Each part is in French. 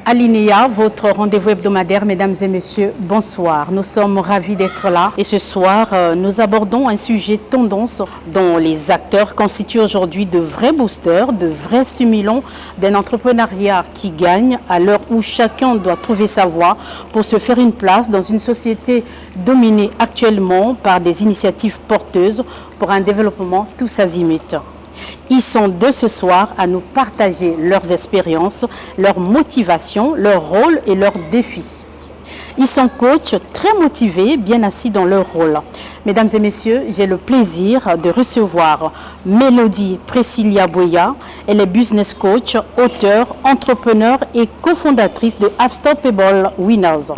Alinéa, votre rendez-vous hebdomadaire, mesdames et messieurs, bonsoir. Nous sommes ravis d'être là et ce soir, nous abordons un sujet tendance dont les acteurs constituent aujourd'hui de vrais boosters, de vrais stimulants d'un entrepreneuriat qui gagne à l'heure où chacun doit trouver sa voie pour se faire une place dans une société dominée actuellement par des initiatives porteuses pour un développement tous azimuts. Ils sont deux ce soir à nous partager leurs expériences, leurs motivations, leurs rôles et leurs défis. Ils sont coachs très motivés, bien assis dans leur rôle. Mesdames et messieurs, j'ai le plaisir de recevoir Mélodie Priscilla Boya. Elle est business coach, auteure, entrepreneur et cofondatrice de Unstoppable Winners.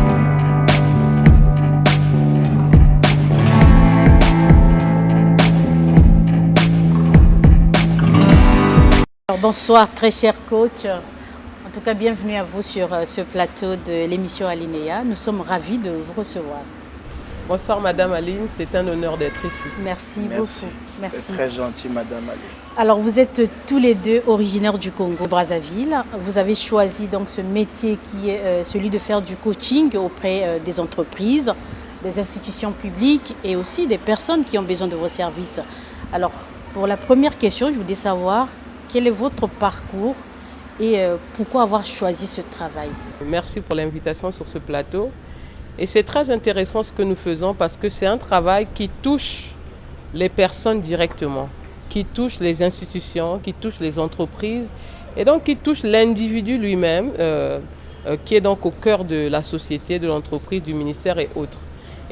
Bonsoir très cher coach, en tout cas bienvenue à vous sur ce plateau de l'émission Alinéa. Nous sommes ravis de vous recevoir. Bonsoir Madame Aline, c'est un honneur d'être ici. Merci beaucoup. Merci. C'est très gentil Madame Aline. Alors vous êtes tous les deux originaires du Congo, Brazzaville. Vous avez choisi donc ce métier qui est celui de faire du coaching auprès des entreprises, des institutions publiques et aussi des personnes qui ont besoin de vos services. Alors pour la première question, je voudrais savoir quel est votre parcours et pourquoi avoir choisi ce travail? Merci pour l'invitation sur ce plateau. Et c'est très intéressant ce que nous faisons parce que c'est un travail qui touche les personnes directement, qui touche les institutions, qui touche les entreprises et donc qui touche l'individu lui-même qui est donc au cœur de la société, de l'entreprise, du ministère et autres.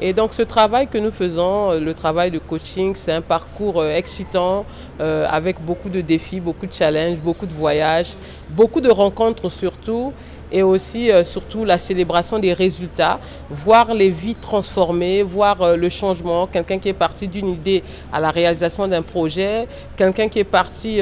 Et donc ce travail que nous faisons, le travail de coaching, c'est un parcours excitant avec beaucoup de défis, beaucoup de challenges, beaucoup de voyages, beaucoup de rencontres surtout et aussi surtout la célébration des résultats, voir les vies transformées, voir le changement, quelqu'un qui est parti d'une idée à la réalisation d'un projet, quelqu'un qui est parti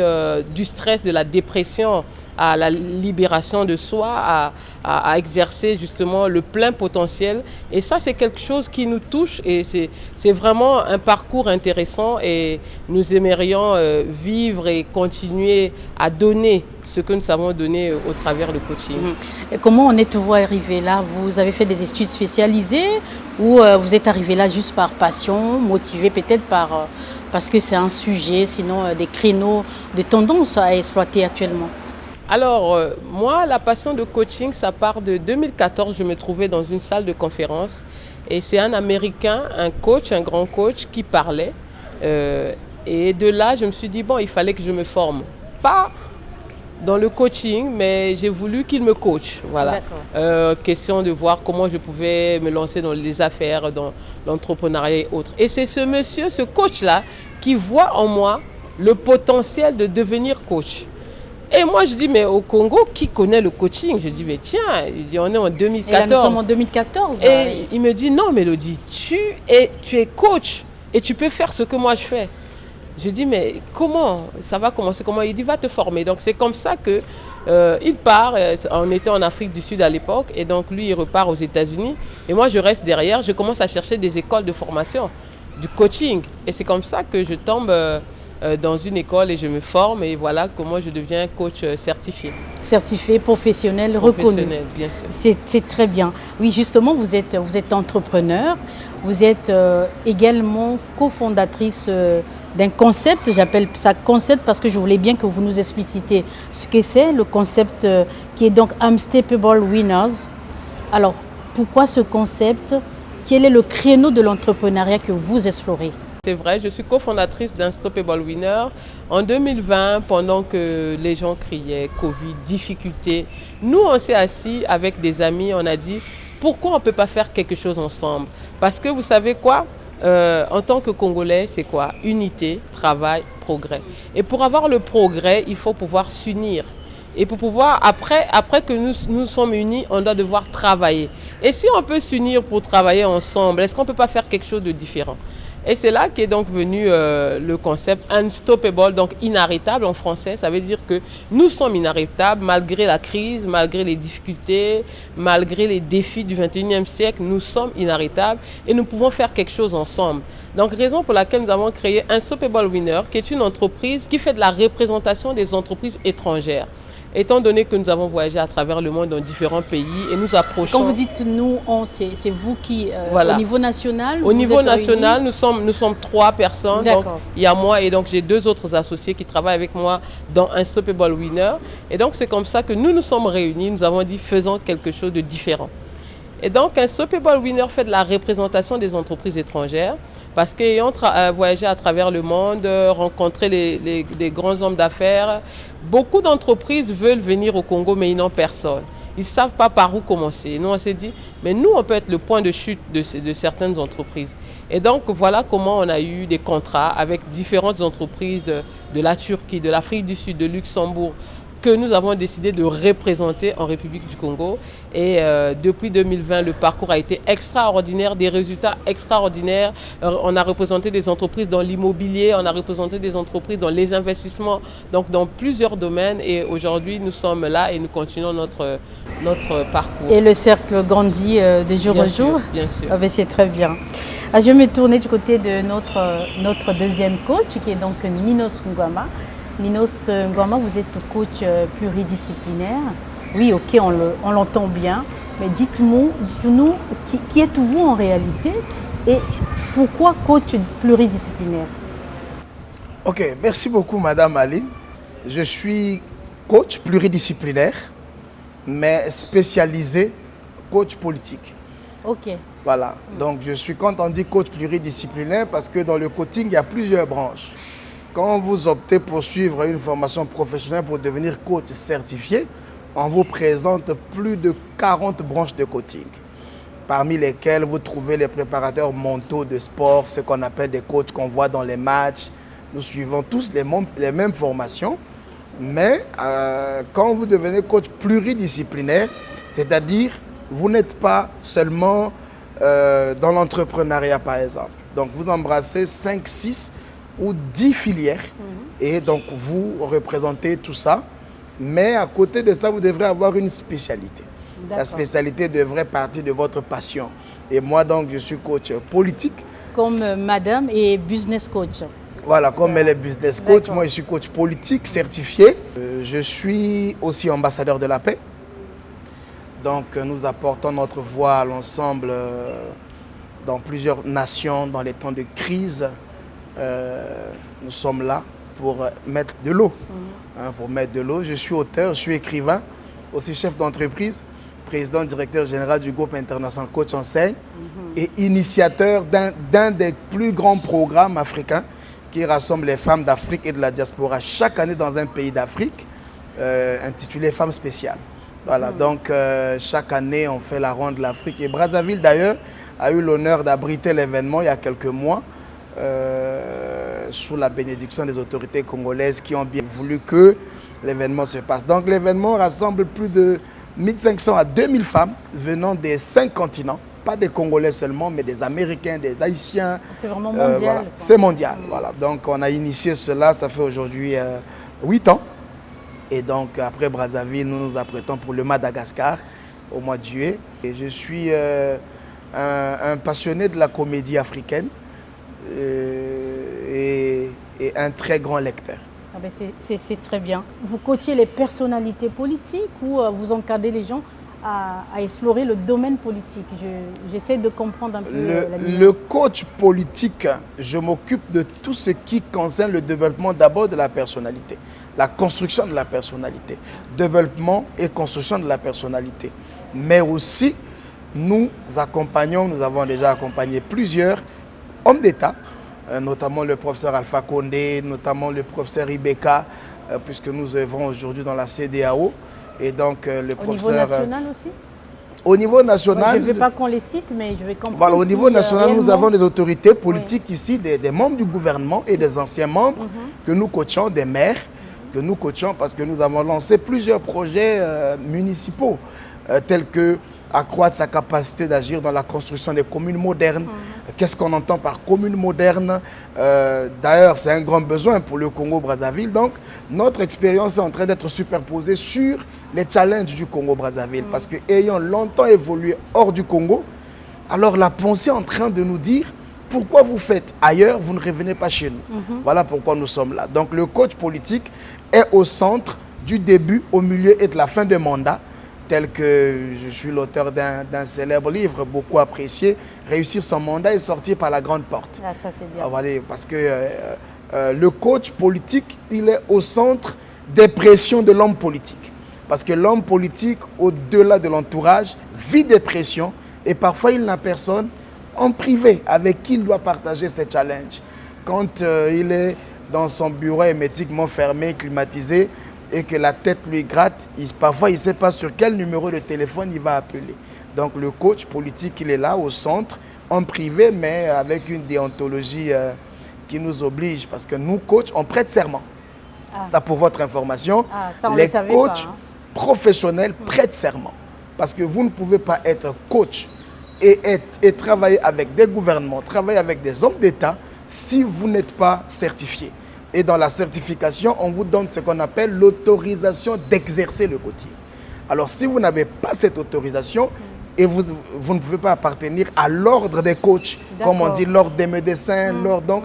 du stress, de la dépression à la libération de soi, à exercer justement le plein potentiel. Et ça, c'est quelque chose qui nous touche et c'est vraiment un parcours intéressant et nous aimerions vivre et continuer à donner ce que nous savons donner au travers du coaching. Et comment en êtes-vous arrivé là? Vous avez fait des études spécialisées ou vous êtes arrivé là juste par passion, motivé peut-être parce que c'est un sujet, sinon des créneaux de tendance à exploiter actuellement? Alors, moi, la passion de coaching, ça part de 2014. Je me trouvais dans une salle de conférence et c'est un Américain, un coach, un grand coach qui parlait. Et de là, je me suis dit, bon, il fallait que je me forme. Pas dans le coaching, mais j'ai voulu qu'il me coach. Voilà. Question de voir comment je pouvais me lancer dans les affaires, dans l'entrepreneuriat et autres. Et c'est ce monsieur, ce coach-là, qui voit en moi le potentiel de devenir coach. Et moi, je dis, mais au Congo, qui connaît le coaching? Je dis, mais tiens, on est en 2014. Et là, nous sommes en 2014. Et oui. Il me dit, non, Mélodie, tu es coach et tu peux faire ce que moi je fais. Je dis, mais comment? Ça va commencer comment? Il dit, va te former. Donc, c'est comme ça que il part. On était en Afrique du Sud à l'époque. Et donc, lui, il repart aux États-Unis. Et moi, je reste derrière. Je commence à chercher des écoles de formation, du coaching. Et c'est comme ça que je tombe dans une école et je me forme et voilà comment je deviens coach certifié. Certifié, professionnel, reconnu. Bien sûr. C'est très bien. Oui, justement, vous êtes entrepreneur, vous êtes également cofondatrice d'un concept, j'appelle ça concept parce que je voulais bien que vous nous explicitiez ce que c'est, le concept qui est donc Unstoppable Winners. Alors, pourquoi ce concept? Quel est le créneau de l'entrepreneuriat que vous explorez? C'est vrai, je suis cofondatrice d'Unstoppable Winner. En 2020, pendant que les gens criaient Covid, difficultés, nous on s'est assis avec des amis, on a dit pourquoi on ne peut pas faire quelque chose ensemble? Parce que vous savez quoi? En tant que Congolais, c'est quoi? Unité, travail, progrès. Et pour avoir le progrès, il faut pouvoir s'unir. Et pour pouvoir, après que nous sommes unis, on doit devoir travailler. Et si on peut s'unir pour travailler ensemble, est-ce qu'on ne peut pas faire quelque chose de différent? Et c'est là qu'est donc venu le concept Unstoppable, donc inarrêtable en français. Ça veut dire que nous sommes inarrêtables malgré la crise, malgré les difficultés, malgré les défis du 21e siècle. Nous sommes inarrêtables et nous pouvons faire quelque chose ensemble. Donc, raison pour laquelle nous avons créé Unstoppable Winner, qui est une entreprise qui fait de la représentation des entreprises étrangères. étant donné que nous avons voyagé à travers le monde dans différents pays et nous approchons... Quand vous dites nous, c'est vous qui, Voilà. au niveau national, au niveau national, nous sommes 3 personnes. Donc, il y a moi et donc j'ai 2 autres associés qui travaillent avec moi dans Unstoppable Winner. Et donc c'est comme ça que nous nous sommes réunis. Nous avons dit faisons quelque chose de différent. Et donc Unstoppable Winner fait de la représentation des entreprises étrangères parce qu'ayant voyagé à travers le monde, rencontré les grands hommes d'affaires, beaucoup d'entreprises veulent venir au Congo mais ils n'ont personne. Ils ne savent pas par où commencer. Nous, on s'est dit, mais nous, on peut être le point de chute de certaines entreprises. Et donc, voilà comment on a eu des contrats avec différentes entreprises de la Turquie, de l'Afrique du Sud, de Luxembourg, que nous avons décidé de représenter en République du Congo. Et depuis 2020, le parcours a été extraordinaire, des résultats extraordinaires. On a représenté des entreprises dans l'immobilier, on a représenté des entreprises dans les investissements, donc dans plusieurs domaines. Et aujourd'hui, nous sommes là et nous continuons notre parcours. Et le cercle grandit de jour en jour. Bien sûr. Ah ben c'est très bien. Je vais me tourner du côté de notre deuxième coach, qui est donc Ninos Ngwama. Ninos Ngwama, vous êtes coach pluridisciplinaire. Oui, ok, on l'entend bien. Mais dites-nous, qui êtes-vous en réalité et pourquoi coach pluridisciplinaire? Ok, merci beaucoup Madame Aline. Je suis coach pluridisciplinaire, mais spécialisé coach politique. Ok. Voilà, donc je suis, quand on dit coach pluridisciplinaire, parce que dans le coaching, il y a plusieurs branches. Quand vous optez pour suivre une formation professionnelle pour devenir coach certifié, on vous présente plus de 40 branches de coaching, parmi lesquelles vous trouvez les préparateurs mentaux de sport, ce qu'on appelle des coachs qu'on voit dans les matchs. Nous suivons tous les mêmes formations, mais quand vous devenez coach pluridisciplinaire, c'est-à-dire vous n'êtes pas seulement dans l'entrepreneuriat par exemple. Donc vous embrassez 5, 6 ou 10 filières et donc vous représentez tout ça. Mais à côté de ça, vous devrez avoir une spécialité. La spécialité devrait partir de votre passion. Et moi donc, je suis coach politique. Comme madame et business coach. Voilà, comme elle est business coach, moi je suis coach politique certifié. Je suis aussi ambassadeur de la paix. Donc nous apportons notre voix à l'ensemble dans plusieurs nations, dans les temps de crise. Nous sommes là pour mettre de l'eau. Pour mettre de l'eau. Je suis auteur, je suis écrivain, aussi chef d'entreprise, président directeur général du groupe international Coach Enseigne et initiateur d'un des plus grands programmes africains qui rassemble les femmes d'Afrique et de la diaspora chaque année dans un pays d'Afrique, intitulé Femmes Spéciales. Voilà, donc chaque année on fait la ronde de l'Afrique et Brazzaville d'ailleurs a eu l'honneur d'abriter l'événement il y a quelques mois sous la bénédiction des autorités congolaises qui ont bien voulu que l'événement se passe. Donc l'événement rassemble plus de 1500 à 2000 femmes venant des 5 continents, pas des Congolais seulement, mais des Américains, des Haïtiens. C'est vraiment mondial. Voilà. C'est mondial, voilà. Donc on a initié cela, ça fait aujourd'hui 8 ans. Et donc après Brazzaville, nous nous apprêtons pour le Madagascar au mois de juillet. Et je suis un passionné de la comédie africaine et un très grand lecteur. Ah ben c'est très bien. Vous coachez les personnalités politiques ou vous encadrez les gens à explorer le domaine politique? J'essaie de comprendre un peu le coach politique, je m'occupe de tout ce qui concerne le développement d'abord de la personnalité, la construction de la personnalité, développement et construction de la personnalité. Mais aussi, nous accompagnons, nous avons déjà accompagné plusieurs hommes d'État, notamment le professeur Alpha Condé, notamment le professeur Ibeka, puisque nous œuvrons aujourd'hui dans la CEDEAO. Et donc le professeur... Au niveau national aussi? Au niveau national... Je ne veux pas qu'on les cite, mais je vais comprendre. Voilà, au niveau national, nous avons des autorités politiques ici, des membres du gouvernement et des anciens membres que nous coachons, des maires que nous coachons parce que nous avons lancé plusieurs projets municipaux tels que accroître sa capacité d'agir dans la construction des communes modernes. Qu'est-ce qu'on entend par commune moderne? D'ailleurs, c'est un grand besoin pour le Congo-Brazzaville. Donc, notre expérience est en train d'être superposée sur les challenges du Congo-Brazzaville. Parce que ayant longtemps évolué hors du Congo, alors la pensée est en train de nous dire pourquoi vous faites ailleurs, vous ne revenez pas chez nous. Voilà pourquoi nous sommes là. Donc, le coach politique est au centre du début, au milieu et de la fin de mandat, tel que je suis l'auteur d'un célèbre livre beaucoup apprécié, Réussir son mandat et sortir par la grande porte. Ah, ça c'est bien. Ah, voilà, parce que le coach politique, il est au centre des pressions de l'homme politique. Parce que l'homme politique, au-delà de l'entourage, vit des pressions et parfois il n'a personne en privé avec qui il doit partager ses challenges. Quand il est dans son bureau hermétiquement fermé, climatisé, et que la tête lui gratte, parfois il ne sait pas sur quel numéro de téléphone il va appeler. Donc le coach politique, il est là au centre, en privé, mais avec une déontologie qui nous oblige. Parce que nous, coachs, on prête serment. Ah. Ça, pour votre information, ça, les coachs professionnels prêtent serment. Parce que vous ne pouvez pas être coach et travailler avec des gouvernements, travailler avec des hommes d'État si vous n'êtes pas certifié. Et dans la certification, on vous donne ce qu'on appelle l'autorisation d'exercer le coaching. Alors, si vous n'avez pas cette autorisation, et vous ne pouvez pas appartenir à l'ordre des coachs, comme on dit, l'ordre des médecins, l'ordre. Donc,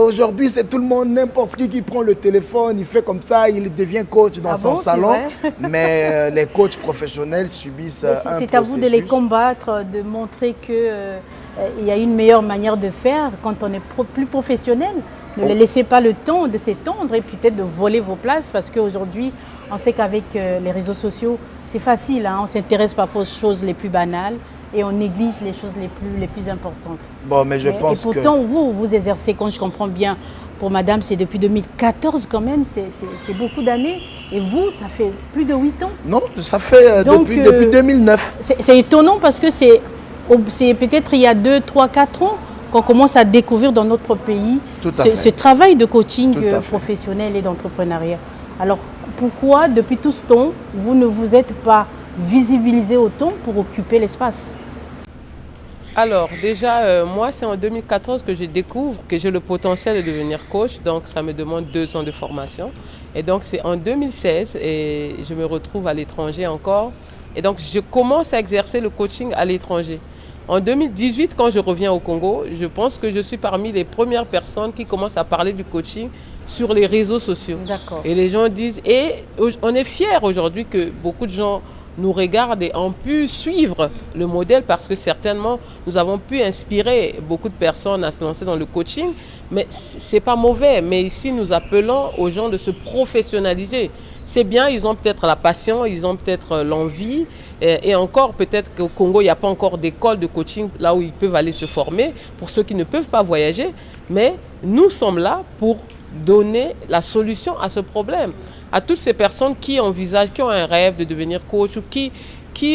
aujourd'hui, c'est tout le monde, n'importe qui prend le téléphone, il fait comme ça, il devient coach dans son salon. Mais les coachs professionnels subissent un processus. C'est à vous de les combattre, de montrer qu'il y a une meilleure manière de faire quand on est plus professionnel. Ne les laissez pas le temps de s'étendre et peut-être de voler vos places parce qu'aujourd'hui, on sait qu'avec les réseaux sociaux, c'est facile. Hein, on s'intéresse parfois aux choses les plus banales et on néglige les choses les plus importantes. Bon, mais je pense que... Et pourtant, vous exercez, quand je comprends bien, pour madame, c'est depuis 2014 quand même, c'est beaucoup d'années. Et vous, ça fait plus de 8 ans? Non, ça fait depuis 2009. C'est étonnant parce que c'est peut-être il y a 2, 3, 4 ans qu'on commence à découvrir dans notre pays ce travail de coaching professionnel et d'entrepreneuriat. Alors, pourquoi, depuis tout ce temps, vous ne vous êtes pas visibilisé autant pour occuper l'espace? Alors, déjà, moi, c'est en 2014 que je découvre que j'ai le potentiel de devenir coach. Donc, ça me demande 2 ans de formation. Et donc, c'est en 2016 et je me retrouve à l'étranger encore. Et donc, je commence à exercer le coaching à l'étranger. En 2018, quand je reviens au Congo, je pense que je suis parmi les premières personnes qui commencent à parler du coaching sur les réseaux sociaux. D'accord. Et les gens disent, et on est fiers aujourd'hui que beaucoup de gens nous regardent et ont pu suivre le modèle parce que certainement nous avons pu inspirer beaucoup de personnes à se lancer dans le coaching. Mais ce n'est pas mauvais, mais ici nous appelons aux gens de se professionnaliser. C'est bien, ils ont peut-être la passion, ils ont peut-être l'envie. Et encore, peut-être qu'au Congo, il n'y a pas encore d'école de coaching là où ils peuvent aller se former pour ceux qui ne peuvent pas voyager. Mais nous sommes là pour donner la solution à ce problème. À toutes ces personnes qui envisagent, qui ont un rêve de devenir coach ou qui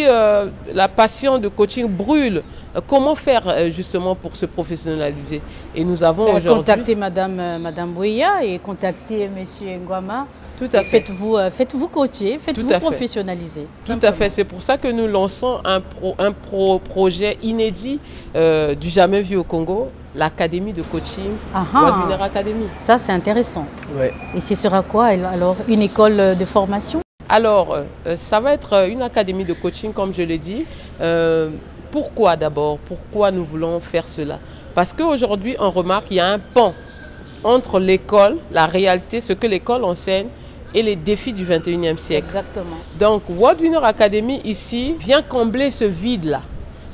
la passion de coaching brûle. Comment faire justement pour se professionnaliser? Et nous avons aujourd'hui... Contactez Madame Bouya et contactez Monsieur Ngwama. Tout à fait. Faites-vous coacher, faites-vous professionnaliser. Tout à fait. C'est pour ça que nous lançons un projet inédit du jamais vu au Congo, l'Académie de coaching, World Winner Academy. Ça, c'est intéressant. Ouais. Et ce sera quoi alors? Une école de formation? Alors, ça va être une académie de coaching, comme je l'ai dit. Pourquoi d'abord? Pourquoi nous voulons faire cela? Parce qu'aujourd'hui, on remarque qu'il y a un pont entre l'école, la réalité, ce que l'école enseigne, et les défis du 21e siècle. Exactement. Donc, World Winner Academy, ici, vient combler ce vide-là.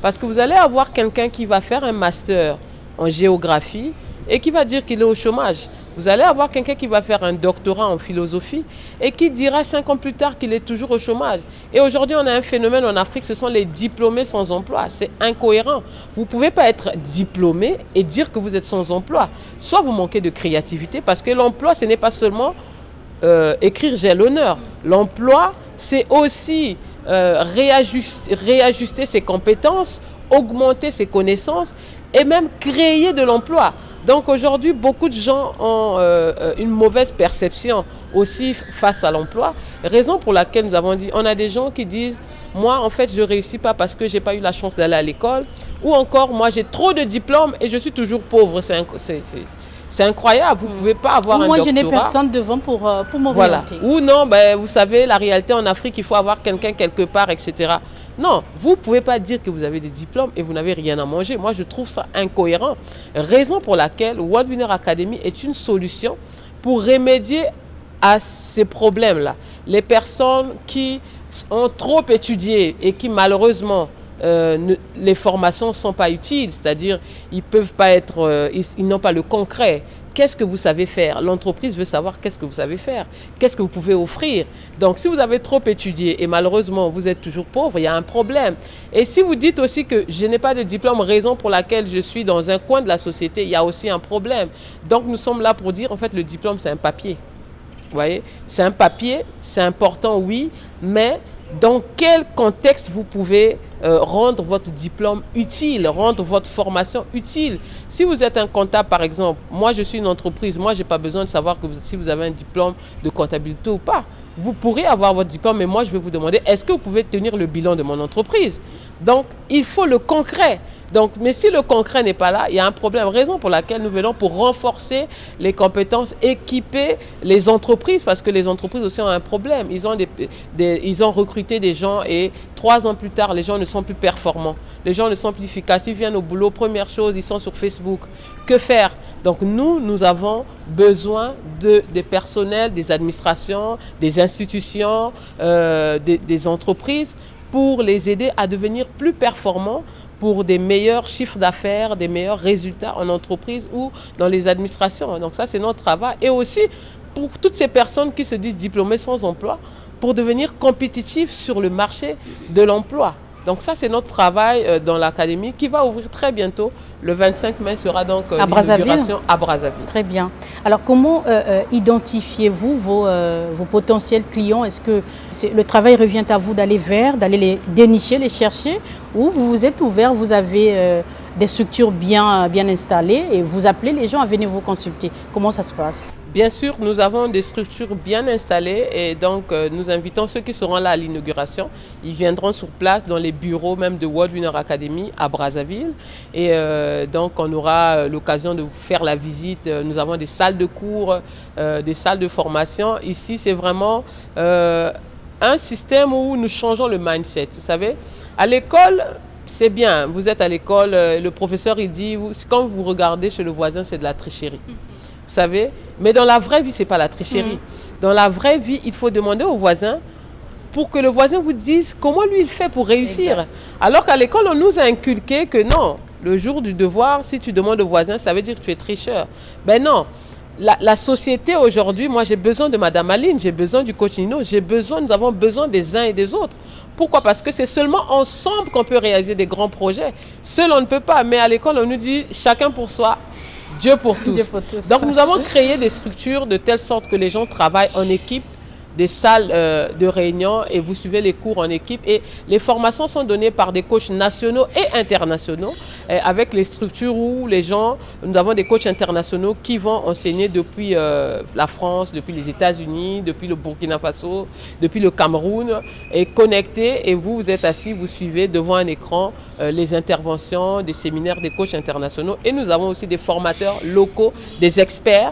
Parce que vous allez avoir quelqu'un qui va faire un master en géographie et qui va dire qu'il est au chômage. Vous allez avoir quelqu'un qui va faire un doctorat en philosophie et qui dira 5 ans plus tard qu'il est toujours au chômage. Et aujourd'hui, on a un phénomène en Afrique, ce sont les diplômés sans emploi. C'est incohérent. Vous ne pouvez pas être diplômé et dire que vous êtes sans emploi. Soit vous manquez de créativité, parce que l'emploi, ce n'est pas seulement écrire « j'ai l'honneur ». L'emploi, c'est aussi réajuster ses compétences, augmenter ses connaissances et même créer de l'emploi. Donc aujourd'hui, beaucoup de gens ont une mauvaise perception aussi face à l'emploi. Raison pour laquelle nous avons dit, on a des gens qui disent, moi en fait je ne réussis pas parce que je n'ai pas eu la chance d'aller à l'école. Ou encore, moi j'ai trop de diplômes et je suis toujours pauvre. C'est incroyable, vous ne pouvez pas avoir un doctorat. Moi, je n'ai personne devant pour m'orienter. Voilà. Ou non, vous savez, la réalité en Afrique, il faut avoir quelqu'un quelque part, etc. Non, vous ne pouvez pas dire que vous avez des diplômes et vous n'avez rien à manger. Moi, je trouve ça incohérent. Raison pour laquelle World Winner Academy est une solution pour remédier à ces problèmes-là. Les personnes qui ont trop étudié et qui malheureusement les formations ne sont pas utiles, c'est-à-dire ils peuvent pas être, ils n'ont pas le concret. Qu'est-ce que vous savez faire? L'entreprise veut savoir qu'est-ce que vous savez faire, qu'est-ce que vous pouvez offrir. Donc si vous avez trop étudié et malheureusement vous êtes toujours pauvre, il y a un problème. Et si vous dites aussi que je n'ai pas de diplôme, raison pour laquelle je suis dans un coin de la société, il y a aussi un problème. Donc nous sommes là pour dire en fait le diplôme c'est un papier. Vous voyez, c'est un papier, c'est important oui, mais dans quel contexte vous pouvez rendre votre diplôme utile, rendre votre formation utile. Si vous êtes un comptable par exemple, moi je suis une entreprise, moi je n'ai pas besoin de savoir que si vous avez un diplôme de comptabilité ou pas. Vous pourrez avoir votre diplôme, mais moi je vais vous demander, est-ce que vous pouvez tenir le bilan de mon entreprise? Donc il faut le concret. Donc, mais si le concret n'est pas là, il y a un problème. Raison pour laquelle nous venons pour renforcer les compétences, équiper les entreprises, parce que les entreprises aussi ont un problème. Ils ont recruté des gens et 3 ans plus tard, les gens ne sont plus performants. Les gens ne sont plus efficaces. Ils viennent au boulot, première chose, ils sont sur Facebook. Que faire? Donc nous avons besoin des personnels, des administrations, des institutions, des entreprises pour les aider à devenir plus performants, pour des meilleurs chiffres d'affaires, des meilleurs résultats en entreprise ou dans les administrations. Donc ça, c'est notre travail. Et aussi, pour toutes ces personnes qui se disent diplômées sans emploi, pour devenir compétitifs sur le marché de l'emploi. Donc ça, c'est notre travail dans l'académie qui va ouvrir très bientôt. Le 25 mai sera donc l'inauguration à Brazzaville. Très bien. Alors, comment identifiez-vous vos potentiels clients? Est-ce que le travail revient à vous d'aller les dénicher, les chercher, ou vous vous êtes ouvert, vous avez des structures bien installées et vous appelez les gens à venir vous consulter? Comment ça se passe? Bien sûr, nous avons des structures bien installées et donc nous invitons ceux qui seront là à l'inauguration. Ils viendront sur place dans les bureaux même de World Winner Academy à Brazzaville. Et donc on aura l'occasion de vous faire la visite. Nous avons des salles de cours, des salles de formation. Ici, c'est vraiment un système où nous changeons le mindset. Vous savez, à l'école, c'est bien. Vous êtes à l'école, le professeur il dit, quand vous regardez chez le voisin, c'est de la tricherie. Vous savez, mais dans la vraie vie, ce n'est pas la tricherie. Dans la vraie vie, il faut demander au voisin pour que le voisin vous dise comment lui il fait pour réussir. Exact. Alors qu'à l'école, on nous a inculqué que non, le jour du devoir, si tu demandes au voisin, ça veut dire que tu es tricheur. Ben non, la société aujourd'hui, moi j'ai besoin de Madame Aline, j'ai besoin du coach Nino, nous avons besoin des uns et des autres. Pourquoi? Parce que c'est seulement ensemble qu'on peut réaliser des grands projets. Seul on ne peut pas, mais à l'école, on nous dit chacun pour soi. Dieu pour tous. Dieu pour tous. Donc nous avons créé des structures de telle sorte que les gens travaillent en équipe, des salles de réunion et vous suivez les cours en équipe. Et les formations sont données par des coachs nationaux et internationaux avec les structures où les gens, nous avons des coachs internationaux qui vont enseigner depuis la France, depuis les États-Unis, depuis le Burkina Faso, depuis le Cameroun et connectés. Et vous êtes assis, vous suivez devant un écran les interventions des séminaires des coachs internationaux. Et nous avons aussi des formateurs locaux, des experts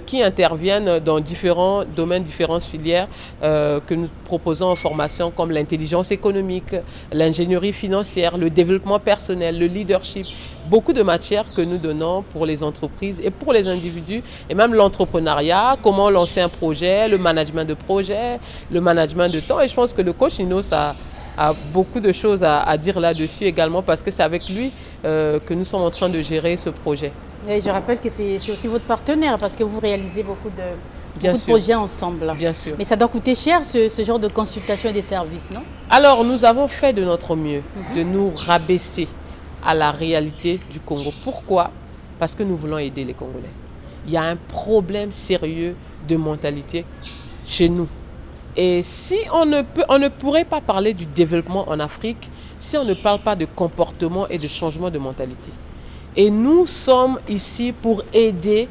qui interviennent dans différents domaines, différentes filières que nous proposons en formation comme l'intelligence économique, l'ingénierie financière, le développement personnel, le leadership. Beaucoup de matières que nous donnons pour les entreprises et pour les individus et même l'entrepreneuriat, comment lancer un projet, le management de projet, le management de temps. Et je pense que le coach Nino, ça a beaucoup de choses à dire là-dessus également parce que c'est avec lui que nous sommes en train de gérer ce projet. Et je rappelle que c'est aussi votre partenaire parce que vous réalisez beaucoup de projets ensemble. Bien sûr. Mais ça doit coûter cher ce genre de consultation et de services, non? Alors nous avons fait de notre mieux de nous rabaisser à la réalité du Congo. Pourquoi? Parce que nous voulons aider les Congolais. Il y a un problème sérieux de mentalité chez nous. Et si on ne pourrait pas parler du développement en Afrique si on ne parle pas de comportement et de changement de mentalité. Et nous sommes ici pour aider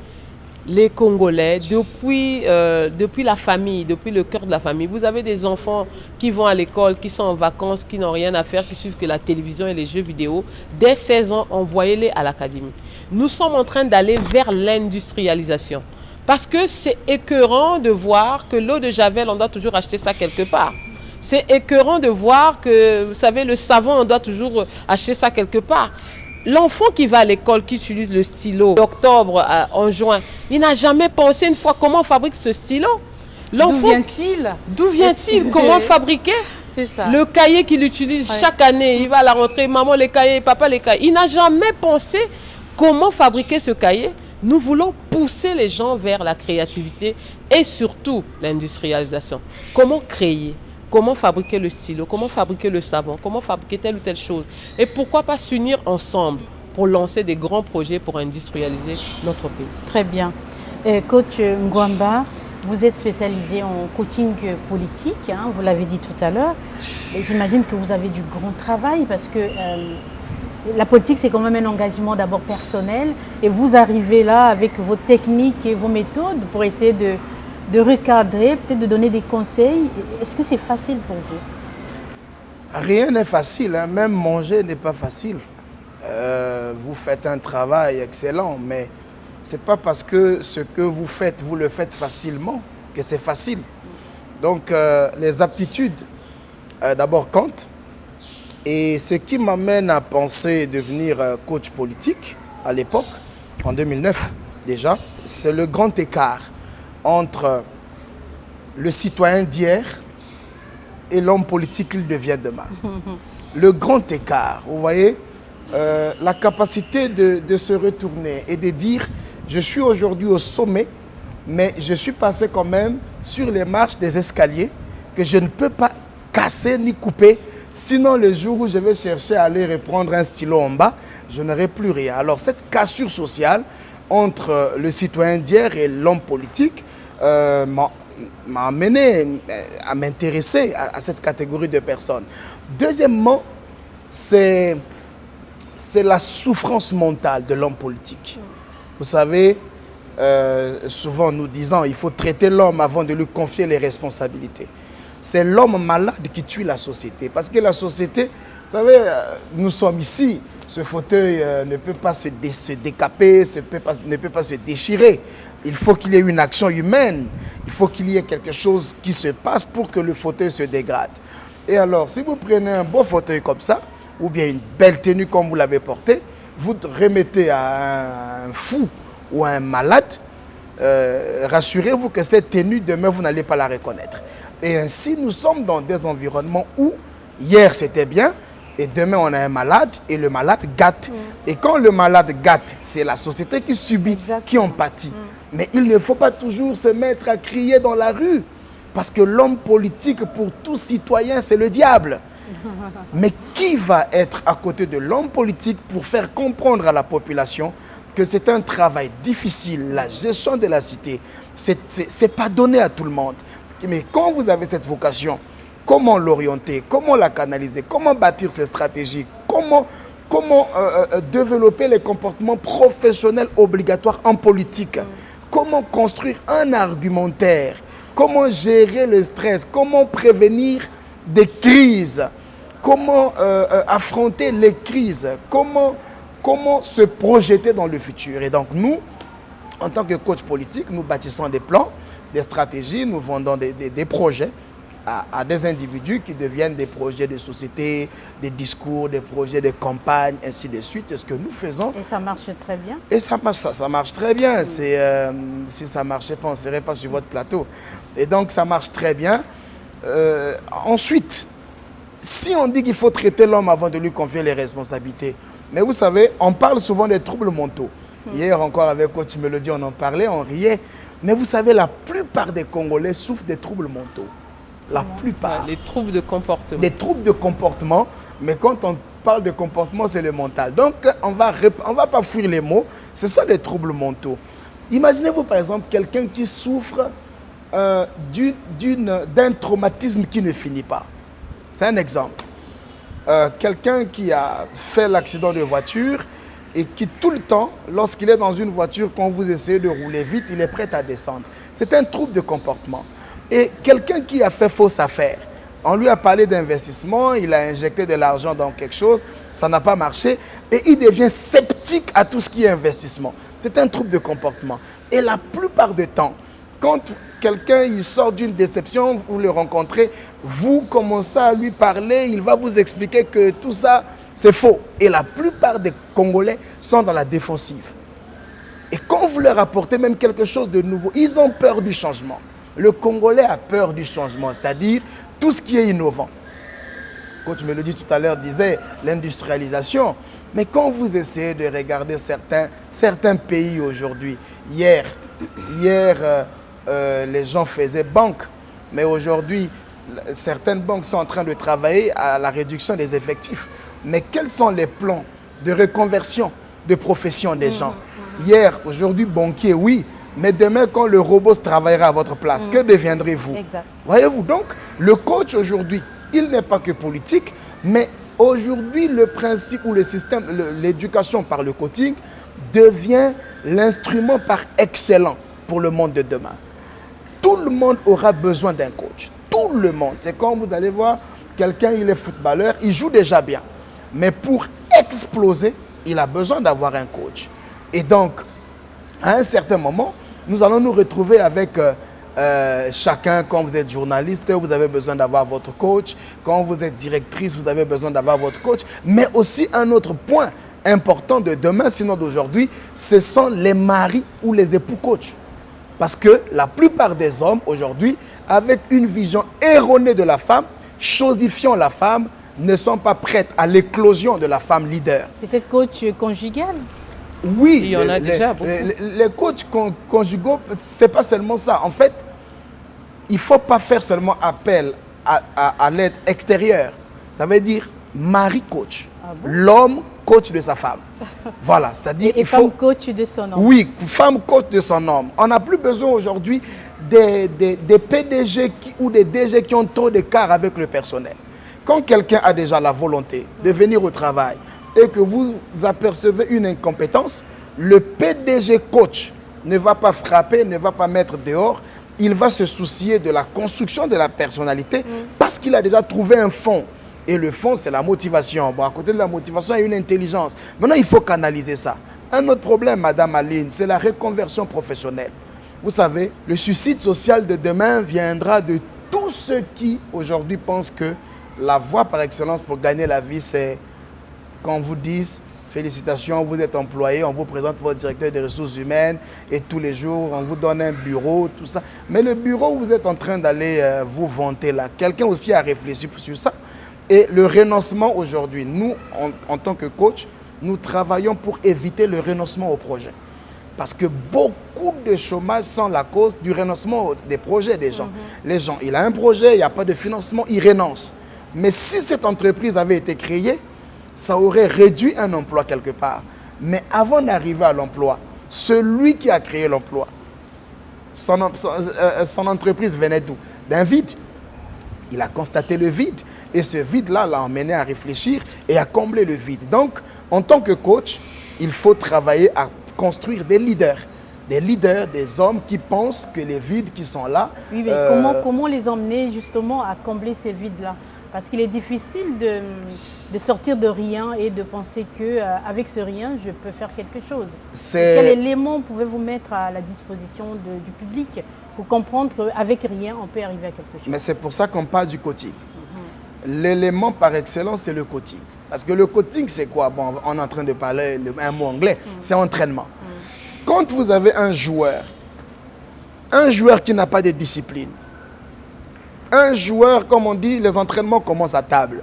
les Congolais depuis la famille, depuis le cœur de la famille. Vous avez des enfants qui vont à l'école, qui sont en vacances, qui n'ont rien à faire, qui suivent que la télévision et les jeux vidéo. Dès 16 ans, envoyez-les à l'académie. Nous sommes en train d'aller vers l'industrialisation. Parce que c'est écœurant de voir que l'eau de Javel, on doit toujours acheter ça quelque part. C'est écœurant de voir que, vous savez, le savon, on doit toujours acheter ça quelque part. L'enfant qui va à l'école, qui utilise le stylo d'octobre en juin, il n'a jamais pensé une fois comment on fabrique ce stylo. D'où vient-il? D'où vient-il? Comment fabriquer? C'est ça. Le cahier qu'il utilise chaque année, il va à la rentrée, maman les cahiers, papa les cahiers. Il n'a jamais pensé comment fabriquer ce cahier. Nous voulons pousser les gens vers la créativité et surtout l'industrialisation. Comment créer? Comment fabriquer le stylo? Comment fabriquer le savon? Comment fabriquer telle ou telle chose? Et pourquoi pas s'unir ensemble pour lancer des grands projets pour industrialiser notre pays? Très bien. Coach Ngwamba, vous êtes spécialisé en coaching politique, hein, vous l'avez dit tout à l'heure. J'imagine que vous avez du grand travail parce que la politique, c'est quand même un engagement d'abord personnel. Et vous arrivez là avec vos techniques et vos méthodes pour essayer de recadrer, peut-être de donner des conseils. Est-ce que c'est facile pour vous? Rien n'est facile, hein. Même manger n'est pas facile. Vous faites un travail excellent, mais ce n'est pas parce que ce que vous faites, vous le faites facilement, que c'est facile. Donc, les aptitudes, d'abord, comptent. Et ce qui m'amène à penser devenir coach politique, à l'époque, en 2009 déjà, c'est le grand écart entre le citoyen d'hier et l'homme politique qu'il devient demain. Le grand écart, vous voyez, la capacité de se retourner et de dire « je suis aujourd'hui au sommet, mais je suis passé quand même sur les marches des escaliers que je ne peux pas casser ni couper. Sinon, le jour où je vais chercher à aller reprendre un stylo en bas, je n'aurai plus rien. » Alors, cette cassure sociale entre le citoyen d'hier et l'homme politique m'a amené à m'intéresser à cette catégorie de personnes. Deuxièmement, c'est la souffrance mentale de l'homme politique. Vous savez, souvent nous disons il faut traiter l'homme avant de lui confier les responsabilités. C'est l'homme malade qui tue la société. Parce que la société, vous savez, nous sommes ici, ce fauteuil ne peut pas se décaper, ne peut pas se déchirer. Il faut qu'il y ait une action humaine, il faut qu'il y ait quelque chose qui se passe pour que le fauteuil se dégrade. Et alors, si vous prenez un beau fauteuil comme ça, ou bien une belle tenue comme vous l'avez portée, vous remettez à un fou ou à un malade, rassurez-vous que cette tenue, demain, vous n'allez pas la reconnaître. Et ainsi, nous sommes dans des environnements où hier c'était bien et demain on a un malade et le malade gâte. Et quand le malade gâte, c'est la société qui subit, exactement, qui en pâtit. Mais il ne faut pas toujours se mettre à crier dans la rue parce que l'homme politique pour tout citoyen, c'est le diable. Mais qui va être à côté de l'homme politique pour faire comprendre à la population que c'est un travail difficile, la gestion de la cité, c'est pas donné à tout le monde. Mais quand vous avez cette vocation, comment l'orienter, comment la canaliser, comment bâtir ces stratégies, comment développer les comportements professionnels obligatoires en politique, comment construire un argumentaire, comment gérer le stress, comment prévenir des crises, comment affronter les crises, comment se projeter dans le futur. Et donc nous, en tant que coach politique, nous bâtissons des plans, des stratégies, nous vendons des projets à des individus qui deviennent des projets de société, des discours, des projets de campagne, ainsi de suite. C'est ce que nous faisons. Et ça marche très bien. Et ça marche très bien. Si ça ne marchait pas, on ne serait pas sur votre plateau. Et donc, ça marche très bien. Ensuite, si on dit qu'il faut traiter l'homme avant de lui confier les responsabilités, mais vous savez, on parle souvent des troubles mentaux. Hier encore avec Coach Mélodie, on en parlait, on riait. Mais vous savez, la plupart des Congolais souffrent des troubles mentaux. La plupart. Les troubles de comportement. Des troubles de comportement, mais quand on parle de comportement, c'est le mental. Donc, on va pas fuir les mots, ce sont des troubles mentaux. Imaginez-vous par exemple quelqu'un qui souffre d'un traumatisme qui ne finit pas. C'est un exemple. Quelqu'un qui a fait l'accident de voiture et qui tout le temps, lorsqu'il est dans une voiture, quand vous essayez de rouler vite, il est prêt à descendre. C'est un trouble de comportement. Et quelqu'un qui a fait fausse affaire, on lui a parlé d'investissement, il a injecté de l'argent dans quelque chose, ça n'a pas marché, et il devient sceptique à tout ce qui est investissement. C'est un trouble de comportement. Et la plupart du temps, quand quelqu'un il sort d'une déception, vous le rencontrez, vous commencez à lui parler, il va vous expliquer que tout ça, c'est faux. Et la plupart des Congolais sont dans la défensive. Et quand vous leur apportez même quelque chose de nouveau, ils ont peur du changement. Le Congolais a peur du changement, c'est-à-dire tout ce qui est innovant. Coach Mélodie tout à l'heure disait l'industrialisation. Mais quand vous essayez de regarder certains pays aujourd'hui, hier les gens faisaient banque, mais aujourd'hui, certaines banques sont en train de travailler à la réduction des effectifs. Mais quels sont les plans de reconversion de profession des gens? Hier, aujourd'hui, banquier, oui, mais demain, quand le robot travaillera à votre place, que deviendrez-vous? Voyez-vous, donc, le coach aujourd'hui, il n'est pas que politique, mais aujourd'hui, le principe ou le système, l'éducation par le coaching devient l'instrument par excellence pour le monde de demain. Tout le monde aura besoin d'un coach. Tout le monde. C'est quand vous allez voir quelqu'un, il est footballeur, il joue déjà bien. Mais pour exploser, il a besoin d'avoir un coach. Et donc, à un certain moment, nous allons nous retrouver avec chacun. Quand vous êtes journaliste, vous avez besoin d'avoir votre coach. Quand vous êtes directrice, vous avez besoin d'avoir votre coach. Mais aussi un autre point important de demain, sinon d'aujourd'hui, ce sont les maris ou les époux coachs. Parce que la plupart des hommes aujourd'hui, avec une vision erronée de la femme, chosifiant la femme, ne sont pas prêtes à l'éclosion de la femme leader. Peut-être coach conjugal? Oui, il y en a déjà beaucoup. Les coachs conjugaux, ce n'est pas seulement ça. En fait, il ne faut pas faire seulement appel à l'aide extérieure. Ça veut dire mari-coach. Ah bon? L'homme coach de sa femme. Voilà, c'est-à-dire Et femme coach de son homme. Oui, femme coach de son homme. On n'a plus besoin aujourd'hui des PDG ou des DG qui ont trop d'écart avec le personnel. Quand quelqu'un a déjà la volonté de venir au travail et que vous apercevez une incompétence, le PDG coach ne va pas frapper, ne va pas mettre dehors. Il va se soucier de la construction de la personnalité parce qu'il a déjà trouvé un fond. Et le fond, c'est la motivation. Bon, à côté de la motivation, il y a une intelligence. Maintenant, il faut canaliser ça. Un autre problème, Madame Aline, c'est la reconversion professionnelle. Vous savez, le suicide social de demain viendra de tous ceux qui, aujourd'hui, pensent que la voie par excellence pour gagner la vie, c'est qu'on vous dise « Félicitations, vous êtes employé, on vous présente votre directeur des ressources humaines et tous les jours, on vous donne un bureau, tout ça. » Mais le bureau où vous êtes en train d'aller vous vanter là, quelqu'un aussi a réfléchi sur ça. Et le renoncement aujourd'hui, nous, en tant que coach, nous travaillons pour éviter le renoncement au projet. Parce que beaucoup de chômage sont la cause du renoncement des projets des gens. Les gens, il a un projet, il n'y a pas de financement, il renonce. Mais si cette entreprise avait été créée, ça aurait réduit un emploi quelque part. Mais avant d'arriver à l'emploi, celui qui a créé l'emploi, son entreprise venait d'où? D'un vide. Il a constaté le vide. Et ce vide-là l'a emmené à réfléchir et à combler le vide. Donc, en tant que coach, il faut travailler à construire des leaders. Des hommes qui pensent que les vides qui sont là... Oui, mais comment les emmener justement à combler ces vides-là? Parce qu'il est difficile de sortir de rien et de penser qu'avec ce rien, je peux faire quelque chose. Quel élément pouvez-vous mettre à la disposition du public pour comprendre qu'avec rien, on peut arriver à quelque chose? Mais c'est pour ça qu'on parle du coaching. L'élément par excellence, c'est le coaching. Parce que le coaching, c'est quoi? Bon, on est en train de parler un mot anglais, c'est entraînement. Quand vous avez un joueur qui n'a pas de discipline, un joueur, comme on dit, les entraînements commencent à table.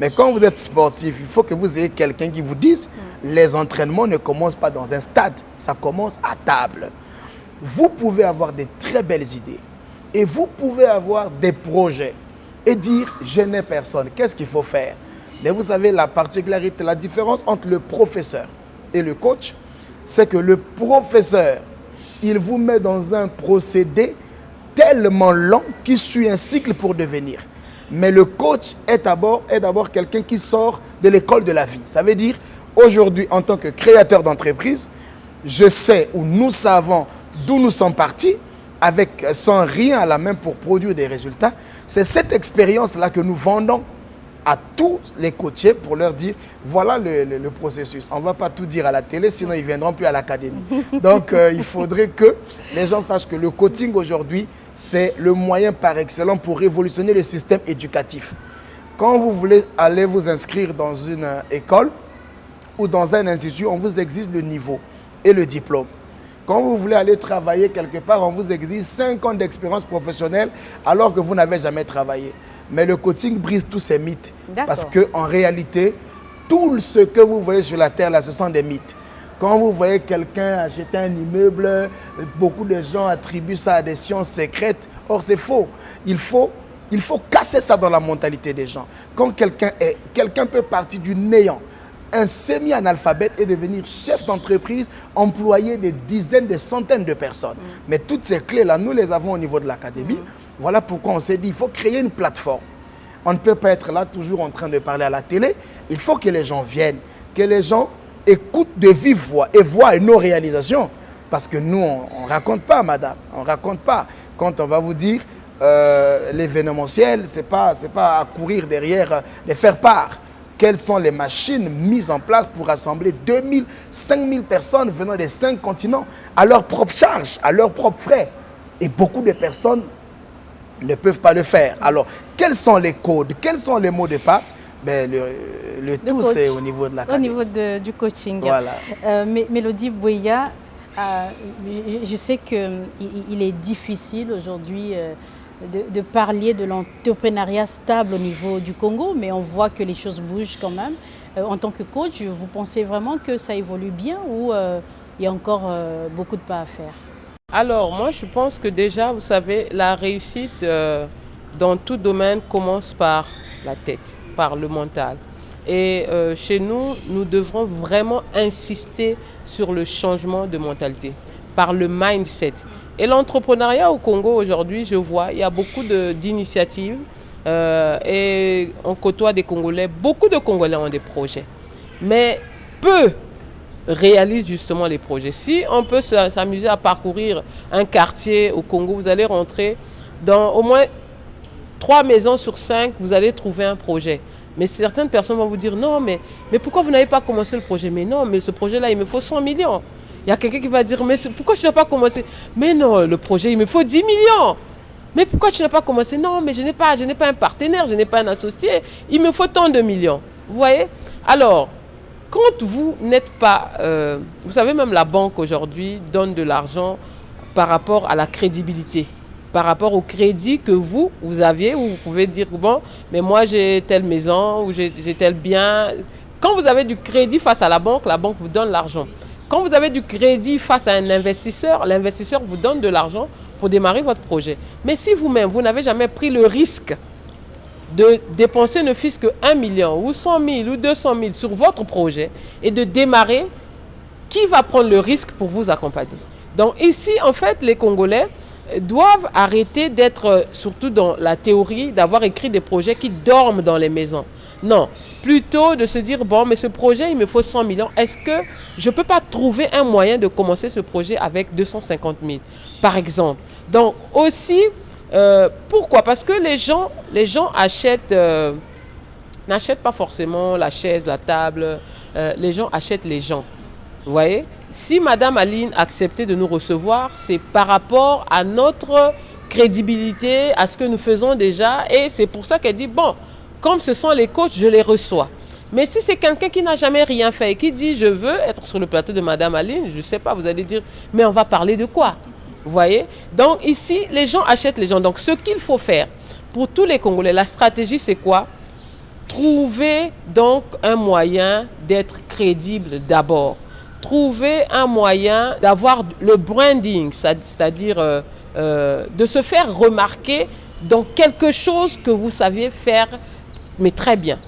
Mais quand vous êtes sportif, il faut que vous ayez quelqu'un qui vous dise les entraînements ne commencent pas dans un stade, ça commence à table. Vous pouvez avoir des très belles idées et vous pouvez avoir des projets et dire je n'ai personne, qu'est-ce qu'il faut faire? Mais vous savez, la particularité, la différence entre le professeur et le coach, c'est que le professeur, il vous met dans un procédé tellement long qui suit un cycle pour devenir. Mais le coach est d'abord quelqu'un qui sort de l'école de la vie. Ça veut dire, aujourd'hui, en tant que créateur d'entreprise, je sais ou nous savons d'où nous sommes partis, sans rien à la main pour produire des résultats. C'est cette expérience-là que nous vendons à tous les coachés pour leur dire, voilà le processus. On ne va pas tout dire à la télé, sinon ils ne viendront plus à l'académie. Donc, il faudrait que les gens sachent que le coaching aujourd'hui, c'est le moyen par excellence pour révolutionner le système éducatif. Quand vous voulez aller vous inscrire dans une école ou dans un institut, on vous exige le niveau et le diplôme. Quand vous voulez aller travailler quelque part, on vous exige 5 ans d'expérience professionnelle alors que vous n'avez jamais travaillé. Mais le coaching brise tous ces mythes. Parce qu'en réalité, tout ce que vous voyez sur la terre, là, ce sont des mythes. Quand vous voyez quelqu'un acheter un immeuble, beaucoup de gens attribuent ça à des sciences secrètes. Or, c'est faux. Il faut casser ça dans la mentalité des gens. Quand quelqu'un peut partir du néant, un semi-analphabète et devenir chef d'entreprise, employer des dizaines, des centaines de personnes. Mais toutes ces clés-là, nous les avons au niveau de l'académie. Voilà pourquoi on s'est dit, il faut créer une plateforme. On ne peut pas être là toujours en train de parler à la télé. Il faut que les gens viennent, que les gens écoutent de vive voix et voient nos réalisations. Parce que nous, on ne raconte pas, madame. On ne raconte pas. Quand on va vous dire l'événementiel, ce n'est pas à courir derrière les faire-part. Quelles sont les machines mises en place pour rassembler 2000, 5000 personnes venant des 5 continents à leur propre charge, à leurs propres frais. Et beaucoup de personnes ne peuvent pas le faire. Alors, quels sont les codes, quels sont les mots de passe? Ben, le tout, c'est au niveau de l'académie. Au niveau du coaching. Voilà. Mélodie Bouéya, je sais qu'il est difficile aujourd'hui de parler de l'entrepreneuriat stable au niveau du Congo, mais on voit que les choses bougent quand même. En tant que coach, vous pensez vraiment que ça évolue bien ou il y a encore beaucoup de pas à faire? Alors, moi, je pense que déjà, vous savez, la réussite dans tout domaine commence par la tête, par le mental. Et chez nous, nous devrons vraiment insister sur le changement de mentalité, par le mindset. Et l'entrepreneuriat au Congo aujourd'hui, je vois, il y a beaucoup d'initiatives et on côtoie des Congolais. Beaucoup de Congolais ont des projets, mais peu réalisent justement les projets. Si on peut s'amuser à parcourir un quartier au Congo, vous allez rentrer dans au moins 3 maisons sur 5, vous allez trouver un projet. Mais certaines personnes vont vous dire, non, mais pourquoi vous n'avez pas commencé le projet? Mais non, mais ce projet-là, il me faut 100 millions. Il y a quelqu'un qui va dire, mais pourquoi je n'ai pas commencé? Mais non, le projet, il me faut 10 millions. Mais pourquoi tu n'as pas commencé? Non, mais je n'ai pas un partenaire, je n'ai pas un associé. Il me faut tant de millions. Vous voyez? Alors, quand vous n'êtes pas... vous savez, même la banque aujourd'hui donne de l'argent par rapport à la crédibilité, par rapport au crédit que vous aviez, où vous pouvez dire, bon, mais moi j'ai telle maison, ou j'ai tel bien. Quand vous avez du crédit face à la banque vous donne l'argent. Quand vous avez du crédit face à un investisseur, l'investisseur vous donne de l'argent pour démarrer votre projet. Mais si vous-même, vous n'avez jamais pris le risque de dépenser ne fût-ce que 1 million ou 100 000 ou 200 000 sur votre projet et de démarrer, qui va prendre le risque pour vous accompagner? Donc ici, en fait, les Congolais doivent arrêter d'être, surtout dans la théorie, d'avoir écrit des projets qui dorment dans les maisons. Non, plutôt de se dire, bon, mais ce projet, il me faut 100 millions. Est-ce que je ne peux pas trouver un moyen de commencer ce projet avec 250 000, par exemple? Donc aussi, pourquoi? Parce que les gens achètent, n'achètent pas forcément la chaise, la table, les gens achètent les gens. Vous voyez? Si Madame Aline acceptait de nous recevoir, c'est par rapport à notre crédibilité, à ce que nous faisons déjà. Et c'est pour ça qu'elle dit, bon, comme ce sont les coachs, je les reçois. Mais si c'est quelqu'un qui n'a jamais rien fait et qui dit, je veux être sur le plateau de Madame Aline, je ne sais pas, vous allez dire, mais on va parler de quoi? Vous voyez? Donc ici, les gens achètent les gens. Donc ce qu'il faut faire pour tous les Congolais, la stratégie, c'est quoi? Trouver donc un moyen d'être crédible d'abord. Trouver un moyen d'avoir le branding, c'est-à-dire de se faire remarquer dans quelque chose que vous saviez faire, mais très bien.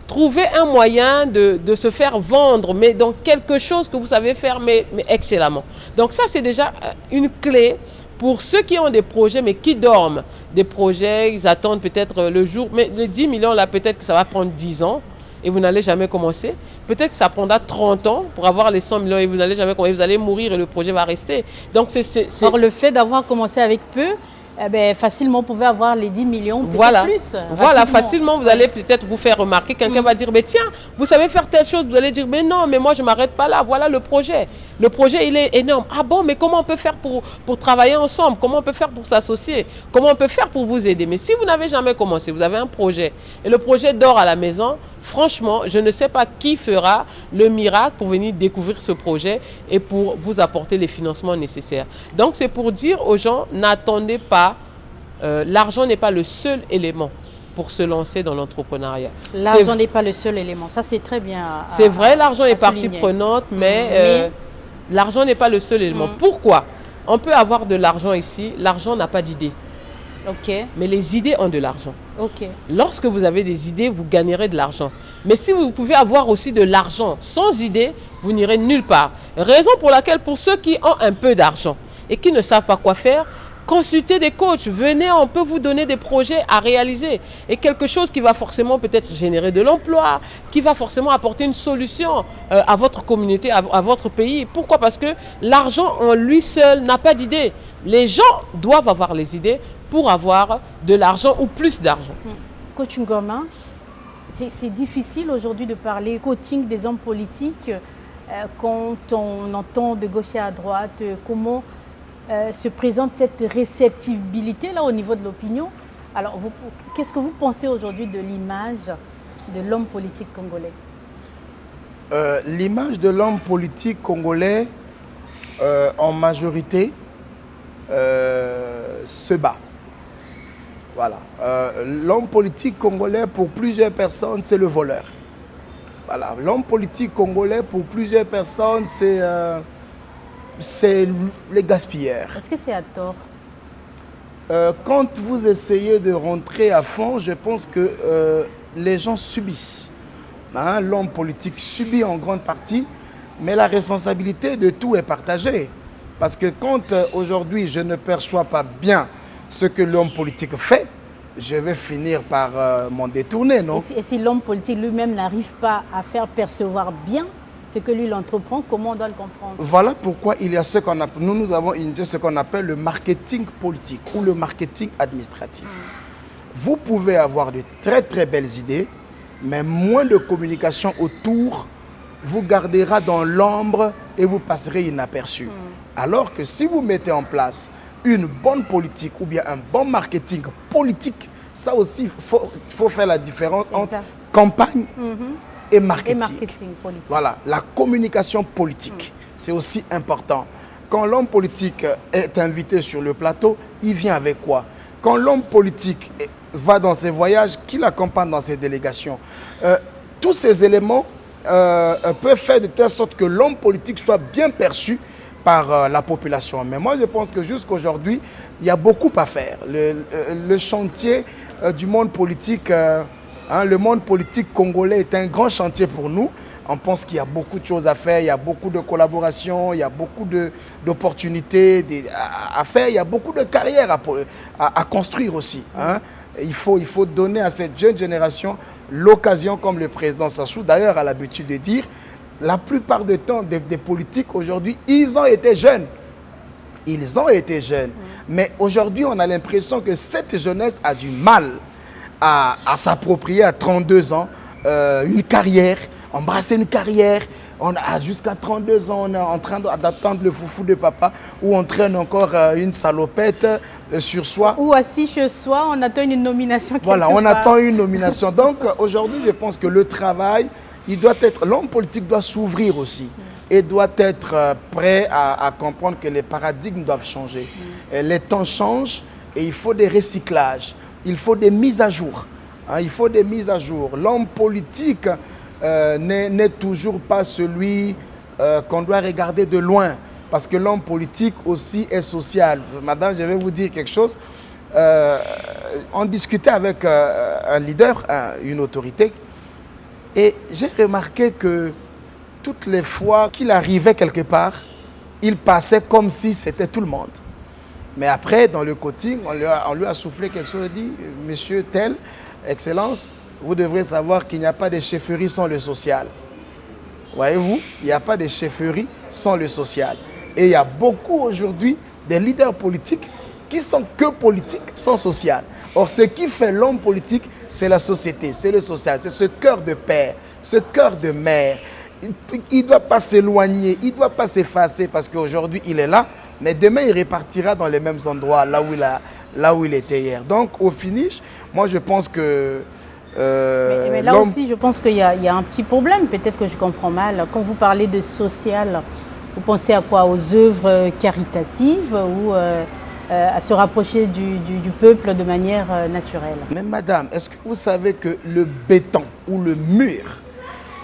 Trouver un moyen de se faire vendre, mais dans quelque chose que vous savez faire, mais excellemment. Donc ça, c'est déjà une clé pour ceux qui ont des projets, mais qui dorment. Des projets, ils attendent peut-être le jour, mais les 10 millions, là, peut-être que ça va prendre 10 ans. Et vous n'allez jamais commencer. Peut-être que ça prendra 30 ans pour avoir les 100 millions et vous n'allez jamais commencer. Vous allez mourir et le projet va rester. Donc Or, le fait d'avoir commencé avec peu, eh bien, facilement, vous pouvez avoir les 10 millions, peut-être voilà. plus. Voilà, rapidement. facilement, vous allez peut-être vous faire remarquer. Quelqu'un va dire, mais tiens, vous savez faire telle chose. Vous allez dire, mais non, mais moi, je ne m'arrête pas là. Voilà le projet. Le projet, il est énorme. Ah bon, mais comment on peut faire pour travailler ensemble? Comment on peut faire pour s'associer? Comment on peut faire pour vous aider? Mais si vous n'avez jamais commencé, vous avez un projet et le projet dort à la maison, franchement, je ne sais pas qui fera le miracle pour venir découvrir ce projet et pour vous apporter les financements nécessaires. Donc, c'est pour dire aux gens, n'attendez pas, l'argent n'est pas le seul élément pour se lancer dans l'entrepreneuriat. L'argent n'est pas le seul élément. Ça, c'est très bien. C'est vrai, l'argent est partie souligner. prenante, mais l'argent n'est pas le seul élément. Pourquoi? On peut avoir de l'argent ici, l'argent n'a pas d'idée. OK. Mais les idées ont de l'argent. OK. Lorsque vous avez des idées, vous gagnerez de l'argent. Mais si vous pouvez avoir aussi de l'argent sans idée, vous n'irez nulle part. Raison pour laquelle, pour ceux qui ont un peu d'argent et qui ne savent pas quoi faire, consultez des coachs, venez, on peut vous donner des projets à réaliser. Et quelque chose qui va forcément peut-être générer de l'emploi, qui va forcément apporter une solution à votre communauté, à votre pays. Pourquoi? Parce que l'argent en lui seul n'a pas d'idée. Les gens doivent avoir les idées pour avoir de l'argent ou plus d'argent. Coach Ngoma, c'est difficile aujourd'hui de parler coaching des hommes politiques quand on entend de gauche à droite comment se présente cette réceptibilité-là au niveau de l'opinion. Alors, qu'est-ce que vous pensez aujourd'hui de l'image de l'homme politique congolais? L'image de l'homme politique congolais, en majorité, se bat. Voilà. L'homme politique congolais, pour plusieurs personnes, c'est le voleur. Voilà. L'homme politique congolais, pour plusieurs personnes, c'est les gaspilleurs. Est-ce que c'est à tort? Quand vous essayez de rentrer à fond, je pense que les gens subissent. Hein? L'homme politique subit en grande partie, mais la responsabilité de tout est partagée. Parce que quand aujourd'hui je ne perçois pas bien ce que l'homme politique fait, je vais finir par m'en détourner, non? Et si l'homme politique lui-même n'arrive pas à faire percevoir bien ce que lui l'entreprend, comment on doit le comprendre? Voilà pourquoi il y a ce qu'on appelle, nous avons initié ce qu'on appelle le marketing politique ou le marketing administratif. Vous pouvez avoir de très très belles idées, mais moins de communication autour vous gardera dans l'ombre et vous passerez inaperçu. Alors que si vous mettez en place une bonne politique ou bien un bon marketing politique, ça aussi, faut faire la différence entre campagne et marketing. Politique. Voilà, la communication politique, c'est aussi important. Quand l'homme politique est invité sur le plateau, il vient avec quoi? Quand l'homme politique va dans ses voyages, qui l'accompagne dans ses délégations? Tous ces éléments peuvent faire de telle sorte que l'homme politique soit bien perçu par la population. Mais moi, je pense que jusqu'aujourd'hui, il y a beaucoup à faire. Le chantier du monde politique, le monde politique congolais est un grand chantier pour nous. On pense qu'il y a beaucoup de choses à faire, il y a beaucoup de collaborations, il y a beaucoup d'opportunités à faire, il y a beaucoup de carrières à construire aussi. Hein. Il faut donner à cette jeune génération l'occasion, comme le président Sassou d'ailleurs a l'habitude de dire, la plupart du temps des politiques aujourd'hui, ils ont été jeunes. Ils ont été jeunes. Mais aujourd'hui, on a l'impression que cette jeunesse a du mal à s'approprier à 32 ans une carrière, embrasser une carrière. Jusqu'à 32 ans, on est en train d'attendre le foufou de papa ou on traîne encore une salopette sur soi. Ou assis chez soi, on attend une nomination. Voilà, on attend une nomination. Donc aujourd'hui, je pense que le travail, l'homme politique doit s'ouvrir aussi et doit être prêt à comprendre que les paradigmes doivent changer. Et les temps changent et il faut des recyclages, il faut des mises à jour. Hein, il faut des mises à jour. L'homme politique n'est toujours pas celui qu'on doit regarder de loin parce que l'homme politique aussi est social. Madame, je vais vous dire quelque chose. On discutait avec un leader, une autorité, et j'ai remarqué que toutes les fois qu'il arrivait quelque part, il passait comme si c'était tout le monde. Mais après, dans le coaching, on lui a soufflé quelque chose et dit « Monsieur tel, Excellence, vous devrez savoir qu'il n'y a pas de chefferie sans le social. » Voyez-vous, il n'y a pas de chefferie sans le social. Et il y a beaucoup aujourd'hui des leaders politiques qui sont que politiques sans social. Or, ce qui fait l'homme politique, c'est la société, c'est le social, c'est ce cœur de père, ce cœur de mère. Il ne doit pas s'éloigner, il ne doit pas s'effacer parce qu'aujourd'hui, il est là, mais demain, il repartira dans les mêmes endroits, là où il était hier. Donc, au finish, moi, je pense que Mais là aussi, je pense qu'il y a un petit problème. Peut-être que je comprends mal. Quand vous parlez de social, vous pensez à quoi? Aux œuvres caritatives ou à se rapprocher du peuple de manière naturelle? Mais madame, est-ce que vous savez que le béton ou le mur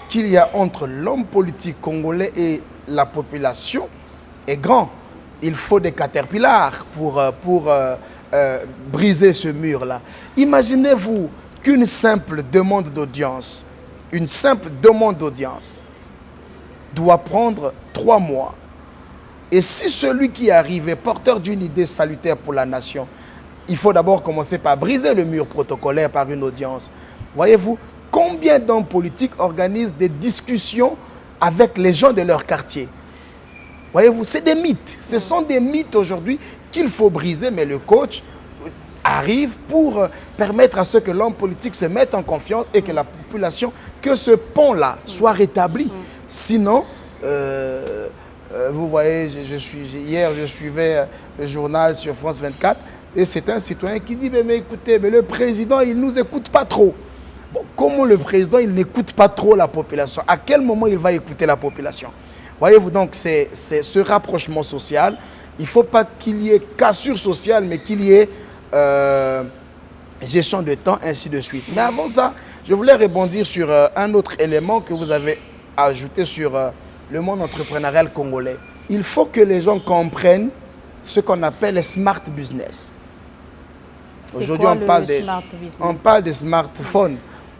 qu'il y a entre l'homme politique congolais et la population est grand? Il faut des caterpillars pour briser ce mur-là. Imaginez-vous qu'une simple demande d'audience, doit prendre 3 mois. Et si celui qui arrive est porteur d'une idée salutaire pour la nation, il faut d'abord commencer par briser le mur protocolaire par une audience. Voyez-vous, combien d'hommes politiques organisent des discussions avec les gens de leur quartier? Voyez-vous, c'est des mythes. Ce sont des mythes aujourd'hui qu'il faut briser, mais le coach arrive pour permettre à ce que l'homme politique se mette en confiance et que la population, que ce pont-là soit rétabli. Sinon, vous voyez, hier je suivais le journal sur France 24 et c'est un citoyen qui dit mais écoutez, mais le président il ne nous écoute pas trop. Bon, comment le président il n'écoute pas trop la population? À quel moment il va écouter la population? Voyez-vous, donc c'est ce rapprochement social. Il ne faut pas qu'il y ait cassure sociale, mais qu'il y ait gestion de temps, ainsi de suite. Mais avant ça, je voulais rebondir sur un autre élément que vous avez ajouté sur le monde entrepreneurial congolais. Il faut que les gens comprennent ce qu'on appelle les smart business. Aujourd'hui, on parle de smartphone.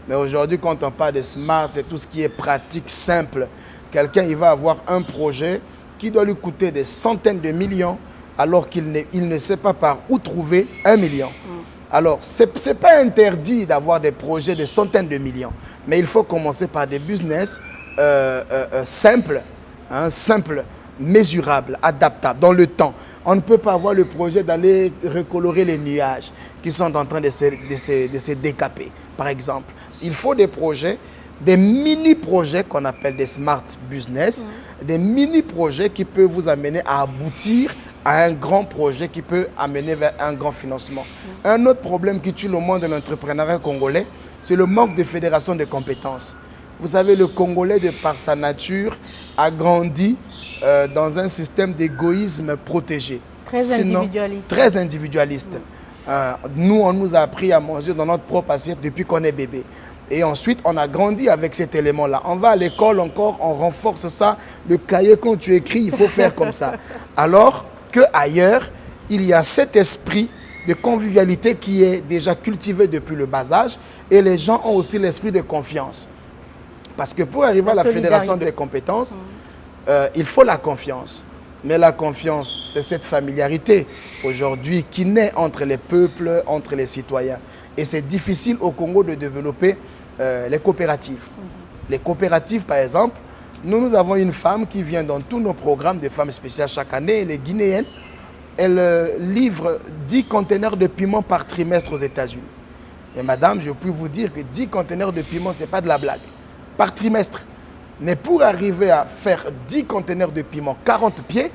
Mais aujourd'hui, quand on parle de smart, c'est tout ce qui est pratique, simple. Quelqu'un, il va avoir un projet qui doit lui coûter des centaines de millions, alors qu'il ne sait pas par où trouver 1 million. Alors, ce n'est pas interdit d'avoir des projets de centaines de millions, mais il faut commencer par des business simples, mesurables, adaptables, dans le temps. On ne peut pas avoir le projet d'aller recolorer les nuages qui sont en train de se décaper, par exemple. Il faut des projets, des mini-projets qu'on appelle des smart business, des mini-projets qui peuvent vous amener à aboutir à un grand projet qui peut amener vers un grand financement. Un autre problème qui tue le monde de l'entrepreneuriat congolais, c'est le manque de fédération de compétences. Vous savez, le Congolais, de par sa nature, a grandi dans un système d'égoïsme protégé. Très individualiste. Nous, on nous a appris à manger dans notre propre assiette depuis qu'on est bébé. Et ensuite, on a grandi avec cet élément-là. On va à l'école encore, on renforce ça. Le cahier, quand tu écris, il faut faire comme ça. Alors qu'ailleurs, il y a cet esprit de convivialité qui est déjà cultivé depuis le bas âge. Et les gens ont aussi l'esprit de confiance. Parce que pour arriver à la fédération des compétences, il faut la confiance. Mais la confiance, c'est cette familiarité aujourd'hui qui naît entre les peuples, entre les citoyens. Et c'est difficile au Congo de développer les coopératives. Les coopératives, par exemple, nous avons une femme qui vient dans tous nos programmes de femmes spéciales chaque année, elle est guinéenne. Elle livre 10 conteneurs de piment par trimestre aux États-Unis. Mais madame, je peux vous dire que 10 conteneurs de piment, ce n'est pas de la blague. Par trimestre. Mais pour arriver à faire 10 conteneurs de piment, 40 pieds,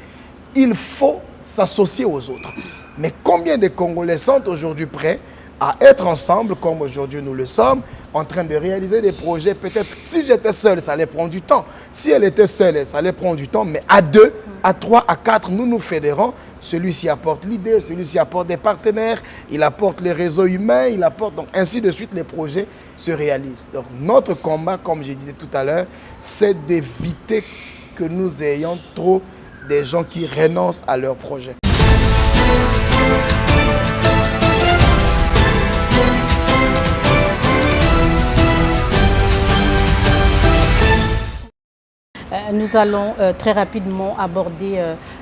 il faut s'associer aux autres. Mais combien de Congolais sont aujourd'hui prêts à être ensemble, comme aujourd'hui nous le sommes, en train de réaliser des projets? Peut-être si j'étais seul, ça allait prendre du temps. Si elle était seule, ça allait prendre du temps. Mais à 2, à 3, à 4, nous nous fédérons. Celui-ci apporte l'idée, celui-ci apporte des partenaires, il apporte les réseaux humains, il apporte... Donc ainsi de suite, les projets se réalisent. Donc notre combat, comme je disais tout à l'heure, c'est d'éviter que nous ayons trop des gens qui renoncent à leurs projets. Nous allons très rapidement aborder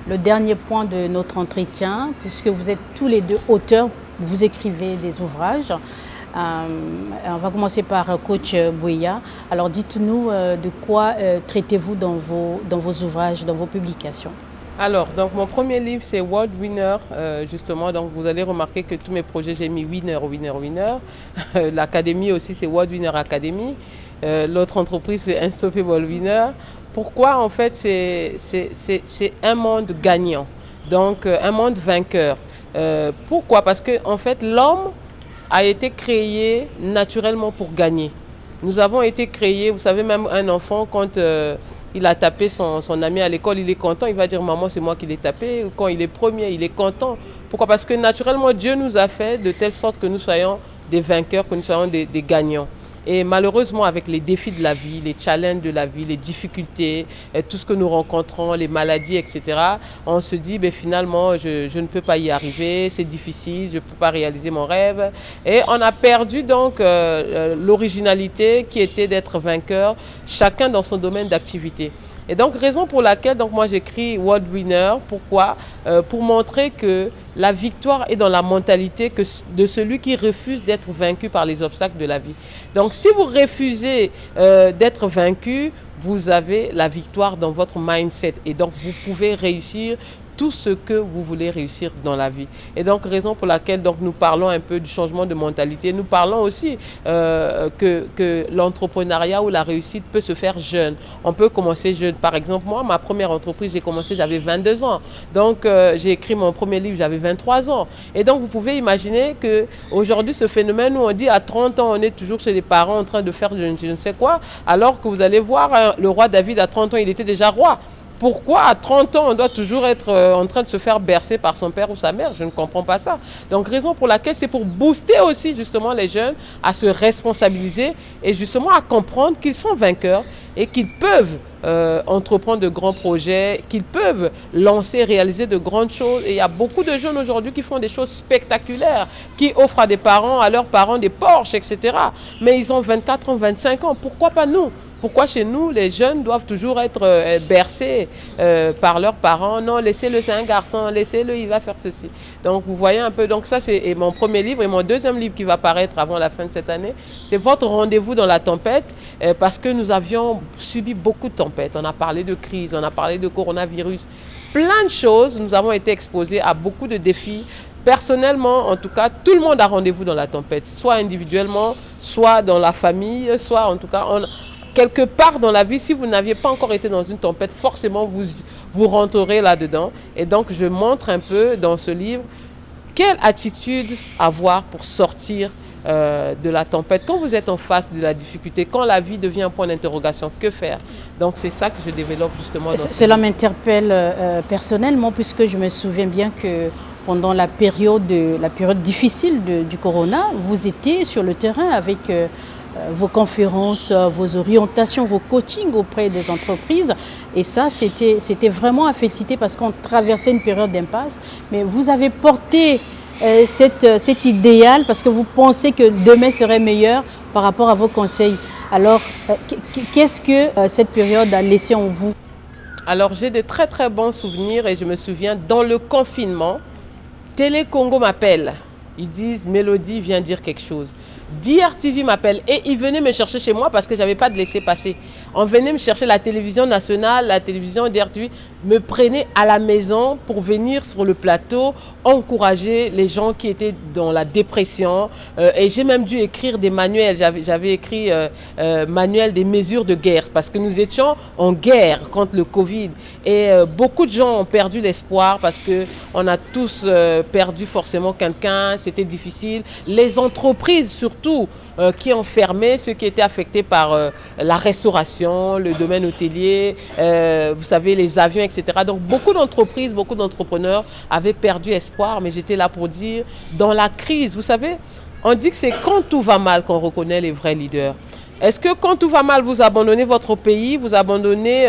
le dernier point de notre entretien, puisque vous êtes tous les deux auteurs, vous écrivez des ouvrages. On va commencer par coach Bouya. Alors dites-nous de quoi traitez-vous dans vos ouvrages, dans vos publications? Alors, donc mon premier livre, c'est World Winner, justement. Donc, vous allez remarquer que tous mes projets, j'ai mis winner, winner, winner. L'académie aussi, c'est World Winner Academy. L'autre entreprise, c'est Unstoppable Winner. Pourquoi? En fait, c'est un monde gagnant, donc un monde vainqueur. Pourquoi? Parce que en fait, l'homme a été créé naturellement pour gagner. Nous avons été créés, vous savez, même un enfant, quand il a tapé son ami à l'école, il est content, il va dire « Maman, c'est moi qui l'ai tapé ». Quand il est premier, il est content. Pourquoi? Parce que naturellement, Dieu nous a fait de telle sorte que nous soyons des vainqueurs, que nous soyons des gagnants. Et malheureusement, avec les défis de la vie, les challenges de la vie, les difficultés, tout ce que nous rencontrons, les maladies, etc., on se dit, ben, finalement, je ne peux pas y arriver, c'est difficile, je ne peux pas réaliser mon rêve. Et on a perdu donc l'originalité qui était d'être vainqueur, chacun dans son domaine d'activité. Et donc, raison pour laquelle donc, moi j'écris World Winner. Pourquoi? Pour montrer que la victoire est dans la mentalité de celui qui refuse d'être vaincu par les obstacles de la vie. Donc, si vous refusez d'être vaincu, vous avez la victoire dans votre mindset. Et donc, vous pouvez réussir tout ce que vous voulez réussir dans la vie. Et donc, raison pour laquelle donc, nous parlons un peu du changement de mentalité. Nous parlons aussi que l'entrepreneuriat ou la réussite peut se faire jeune. On peut commencer jeune. Par exemple, moi, ma première entreprise, j'ai commencé, j'avais 22 ans. Donc, j'ai écrit mon premier livre, j'avais 23 ans. Et donc, vous pouvez imaginer qu'aujourd'hui, ce phénomène où on dit à 30 ans, on est toujours chez les parents en train de faire je ne sais quoi, alors que vous allez voir, le roi David, à 30 ans, il était déjà roi. Pourquoi à 30 ans, on doit toujours être en train de se faire bercer par son père ou sa mère? Je ne comprends pas ça. Donc, raison pour laquelle c'est pour booster aussi justement les jeunes à se responsabiliser et justement à comprendre qu'ils sont vainqueurs et qu'ils peuvent entreprendre de grands projets, qu'ils peuvent lancer, réaliser de grandes choses. Et il y a beaucoup de jeunes aujourd'hui qui font des choses spectaculaires, qui offrent à leurs parents des Porsche, etc. Mais ils ont 24 ans, 25 ans. Pourquoi pas nous? Pourquoi chez nous, les jeunes doivent toujours être bercés par leurs parents? Non, laissez-le, c'est un garçon, laissez-le, il va faire ceci. Donc, vous voyez un peu, donc ça c'est mon premier livre. Et mon deuxième livre qui va paraître avant la fin de cette année, c'est Votre rendez-vous dans la tempête, parce que nous avions subi beaucoup de tempêtes. On a parlé de crise, on a parlé de coronavirus, plein de choses. Nous avons été exposés à beaucoup de défis. Personnellement, en tout cas, tout le monde a rendez-vous dans la tempête, soit individuellement, soit dans la famille, soit en tout cas... Quelque part dans la vie, si vous n'aviez pas encore été dans une tempête, forcément vous rentrerez là-dedans. Et donc, je montre un peu dans ce livre quelle attitude avoir pour sortir de la tempête. Quand vous êtes en face de la difficulté, quand la vie devient un point d'interrogation, que faire? Donc, c'est ça que je développe justement. Cela m'interpelle personnellement, puisque je me souviens bien que pendant la période difficile du corona, vous étiez sur le terrain avec... vos conférences, vos orientations, vos coachings auprès des entreprises. Et ça, c'était vraiment à féliciter parce qu'on traversait une période d'impasse. Mais vous avez porté cet idéal parce que vous pensez que demain serait meilleur par rapport à vos conseils. Alors, qu'est-ce que cette période a laissé en vous? Alors, j'ai de très très bons souvenirs et je me souviens, dans le confinement, Télé Congo m'appelle. Ils disent, Mélodie vient dire quelque chose. DRTV m'appelle et ils venaient me chercher chez moi parce que je n'avais pas de laisser-passer. On venait me chercher, la télévision nationale, la télévision DRTV me prenait à la maison pour venir sur le plateau, encourager les gens qui étaient dans la dépression. Et j'ai même dû écrire des manuels. J'avais écrit manuel des mesures de guerre parce que nous étions en guerre contre le Covid. Et beaucoup de gens ont perdu l'espoir parce qu'on a tous perdu forcément quelqu'un. C'était difficile. Les entreprises surtout qui ont fermé, ceux qui étaient affectés par la restauration, le domaine hôtelier, vous savez, les avions, etc. Donc beaucoup d'entreprises, beaucoup d'entrepreneurs avaient perdu espoir, mais j'étais là pour dire, dans la crise, vous savez, on dit que c'est quand tout va mal qu'on reconnaît les vrais leaders. Est-ce que quand tout va mal, vous abandonnez votre pays, vous abandonnez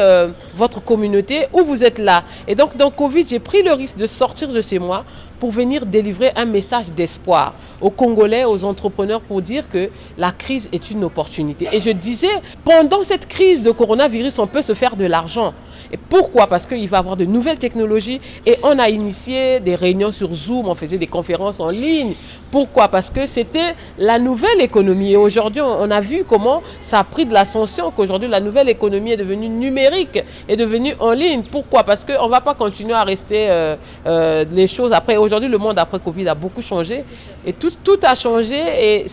votre communauté ou vous êtes là? Et donc, dans Covid, j'ai pris le risque de sortir de chez moi pour venir délivrer un message d'espoir aux Congolais, aux entrepreneurs pour dire que la crise est une opportunité. Et je disais, pendant cette crise de coronavirus, on peut se faire de l'argent. Et pourquoi? Parce qu'il va y avoir de nouvelles technologies et on a initié des réunions sur Zoom, on faisait des conférences en ligne. Pourquoi? Parce que c'était la nouvelle économie. Et aujourd'hui, on a vu comment ça a pris de l'ascension, qu'aujourd'hui, la nouvelle économie est devenue numérique, est devenue en ligne. Pourquoi? Parce qu'on ne va pas continuer à rester les choses après. Aujourd'hui, le monde après Covid a beaucoup changé et tout a changé et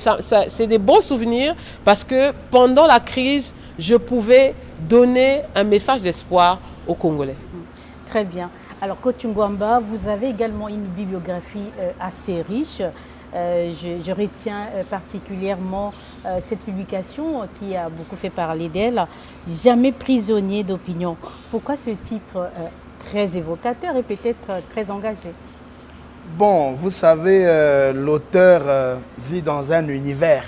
c'est des bons souvenirs parce que pendant la crise, je pouvais donner un message d'espoir aux Congolais. Très bien. Alors, Coach Ngwamba, vous avez également une bibliographie assez riche. Je retiens particulièrement cette publication qui a beaucoup fait parler d'elle, « Jamais prisonnier d'opinion ». Pourquoi ce titre très évocateur et peut-être très engagé? Bon, vous savez, l'auteur vit dans un univers.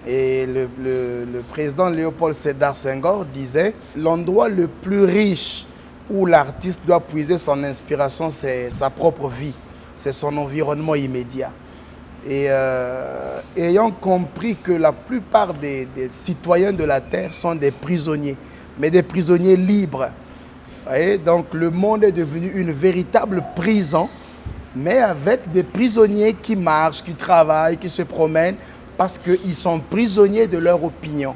Et le président Léopold Sédar Senghor disait « L'endroit le plus riche où l'artiste doit puiser son inspiration, c'est sa propre vie, c'est son environnement immédiat. » Et ayant compris que la plupart des citoyens de la Terre sont des prisonniers, mais des prisonniers libres. Vous voyez? Donc le monde est devenu une véritable prison, mais avec des prisonniers qui marchent, qui travaillent, qui se promènent, parce qu'ils sont prisonniers de leur opinion.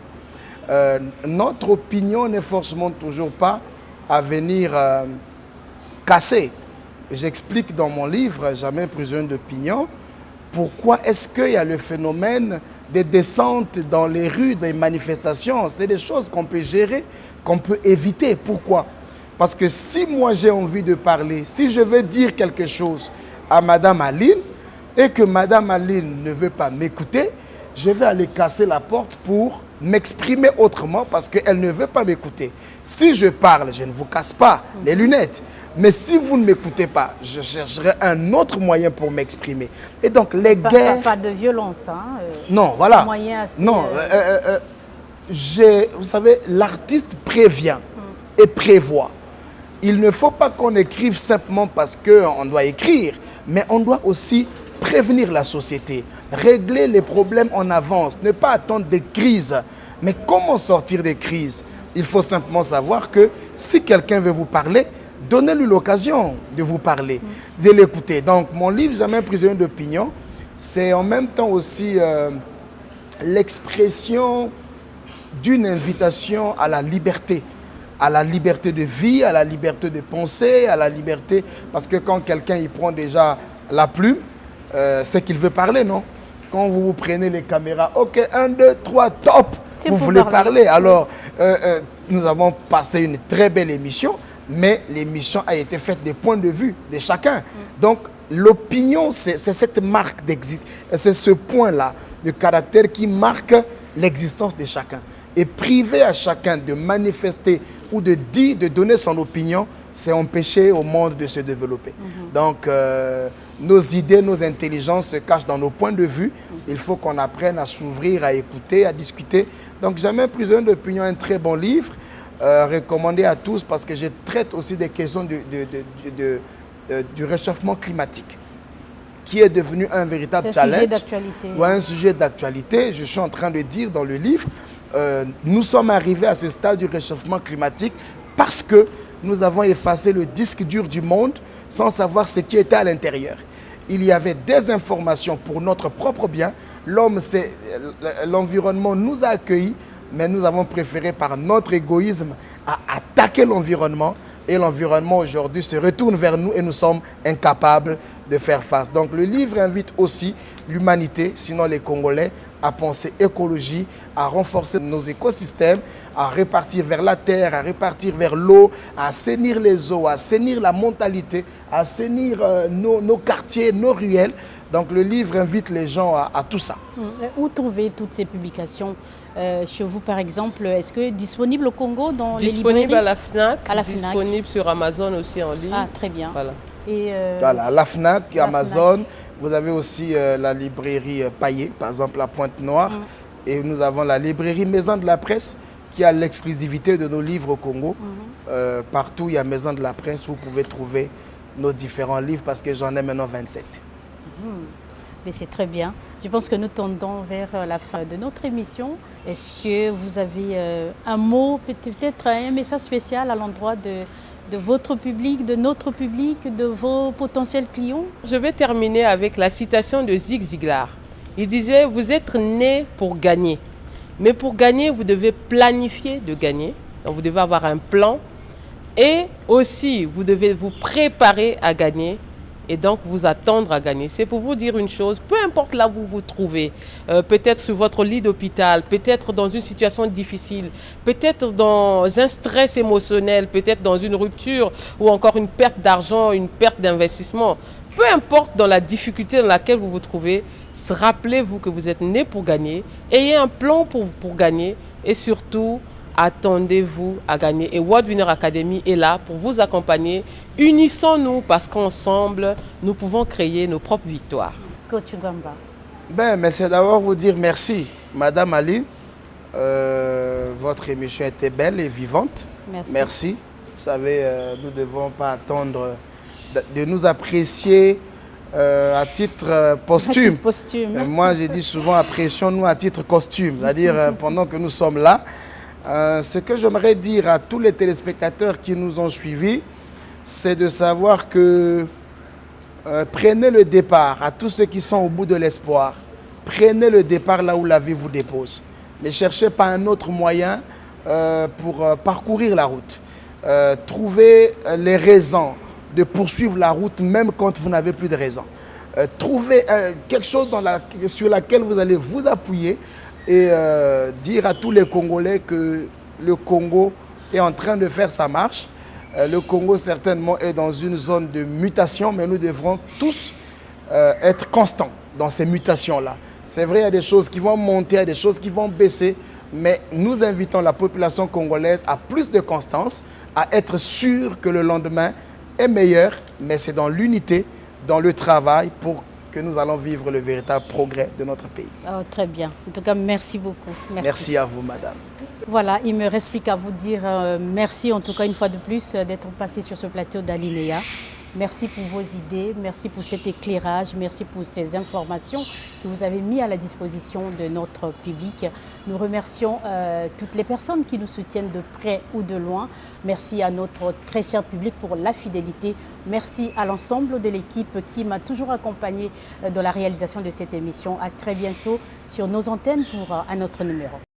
Notre opinion n'est forcément toujours pas à venir casser. J'explique dans mon livre « Jamais prisonnier d'opinion » pourquoi est-ce qu'il y a le phénomène des descentes dans les rues, des manifestations. C'est des choses qu'on peut gérer, qu'on peut éviter. Pourquoi? Parce que si moi j'ai envie de parler, si je veux dire quelque chose à Madame Aline et que Madame Aline ne veut pas m'écouter, je vais aller casser la porte pour m'exprimer autrement parce qu'elle ne veut pas m'écouter. Si je parle, je ne vous casse pas les lunettes. Mais si vous ne m'écoutez pas, je chercherai un autre moyen pour m'exprimer. Et donc les guerres... Pas de violence, hein, non, voilà. Moyen assez, non, vous savez, l'artiste prévient et prévoit. Il ne faut pas qu'on écrive simplement parce qu'on doit écrire, mais on doit aussi prévenir la société, régler les problèmes en avance, ne pas attendre des crises. Mais comment sortir des crises? Il faut simplement savoir que si quelqu'un veut vous parler, donnez-lui l'occasion de vous parler, de l'écouter. Donc mon livre « Jamais prisonnier d'opinion », c'est en même temps aussi l'expression d'une invitation à la liberté de vie, à la liberté de penser, à la liberté... Parce que quand quelqu'un il prend déjà la plume, c'est qu'il veut parler, non? Quand vous prenez les caméras, ok, 1, 2, 3, top, vous voulez parler. Alors, nous avons passé une très belle émission, mais l'émission a été faite des points de vue de chacun. Donc, l'opinion, c'est cette marque d'existence, c'est ce point-là de caractère qui marque l'existence de chacun. Et priver à chacun de manifester ou de dire, de donner son opinion, c'est empêcher au monde de se développer. Donc, nos idées, nos intelligences se cachent dans nos points de vue. Il faut qu'on apprenne à s'ouvrir, à écouter, à discuter. Donc, Jamais prisonnier d'opinion, un très bon livre, recommandé à tous parce que je traite aussi des questions du réchauffement climatique, qui est devenu un véritable challenge. Sujet d'actualité. Ouais, un sujet d'actualité. Je suis en train de dire dans le livre, nous sommes arrivés à ce stade du réchauffement climatique parce que nous avons effacé le disque dur du monde sans savoir ce qui était à l'intérieur. Il y avait des informations pour notre propre bien. L'environnement nous a accueillis, mais nous avons préféré par notre égoïsme à attaquer l'environnement. Et l'environnement aujourd'hui se retourne vers nous et nous sommes incapables de faire face. Donc le livre invite aussi l'humanité, sinon les Congolais, à penser écologie, à renforcer nos écosystèmes, à répartir vers la terre, à répartir vers l'eau, à assainir les eaux, à assainir la mentalité, à assainir nos quartiers, nos ruelles. Donc le livre invite les gens à tout ça. Où trouver toutes ces publications? Chez vous par exemple, est-ce que disponible au Congo dans les librairies? Disponible à la FNAC, à la FNAC. Disponible sur Amazon aussi en ligne. Ah, très bien. Voilà. Et voilà, la FNAC, Amazon. Vous avez aussi la librairie Paillet, par exemple à Pointe-Noire. Et nous avons la librairie Maison de la Presse qui a l'exclusivité de nos livres au Congo. Partout où il y a Maison de la Presse, vous pouvez trouver nos différents livres parce que j'en ai maintenant 27. Mais c'est très bien. Je pense que nous tendons vers la fin de notre émission. Est-ce que vous avez un mot, peut-être un message spécial à l'endroit de votre public, de notre public, de vos potentiels clients? Je vais terminer avec la citation de Zig Ziglar. Il disait « Vous êtes né pour gagner. Mais pour gagner, vous devez planifier de gagner. Donc vous devez avoir un plan. Et aussi, vous devez vous préparer à gagner. Et donc vous attendre à gagner. C'est pour vous dire une chose, peu importe là où vous vous trouvez, peut-être sur votre lit d'hôpital, peut-être dans une situation difficile, peut-être dans un stress émotionnel, peut-être dans une rupture ou encore une perte d'argent, une perte d'investissement. peu importe dans la difficulté dans laquelle vous vous trouvez, rappelez-vous que vous êtes né pour gagner, ayez un plan pour gagner et surtout, attendez-vous à gagner. Et World Winner Academy est là pour vous accompagner. Unissons-nous parce qu'ensemble, nous pouvons créer nos propres victoires. Coach Ngwamba. Mais c'est d'abord vous dire merci, Madame Aline. Votre émission était belle et vivante. Merci. Vous savez, nous ne devons pas attendre de nous apprécier à titre posthume. Moi, je dis souvent, apprécions-nous à titre costume, c'est-à-dire pendant que nous sommes là. Ce que j'aimerais dire à tous les téléspectateurs qui nous ont suivis, c'est de savoir que prenez le départ, à tous ceux qui sont au bout de l'espoir, prenez le départ là où la vie vous dépose. Ne cherchez pas un autre moyen pour parcourir la route. Trouvez les raisons de poursuivre la route même quand vous n'avez plus de raison. Trouvez quelque chose sur laquelle vous allez vous appuyer et dire à tous les Congolais que le Congo est en train de faire sa marche. Le Congo certainement est dans une zone de mutation, mais nous devrons tous être constants dans ces mutations-là. C'est vrai, il y a des choses qui vont monter, il y a des choses qui vont baisser, mais nous invitons la population congolaise à plus de constance, à être sûr que le lendemain est meilleur, mais c'est dans l'unité, dans le travail pour que nous allons vivre le véritable progrès de notre pays. Oh, très bien. En tout cas, merci beaucoup. Merci à vous, madame. Voilà, il me reste plus qu'à vous dire merci en tout cas une fois de plus d'être passé sur ce plateau d'Alinéa. Merci pour vos idées, merci pour cet éclairage, merci pour ces informations que vous avez mis à la disposition de notre public. Nous remercions toutes les personnes qui nous soutiennent de près ou de loin. Merci à notre très cher public pour la fidélité. Merci à l'ensemble de l'équipe qui m'a toujours accompagné dans la réalisation de cette émission. À très bientôt sur nos antennes pour un autre numéro.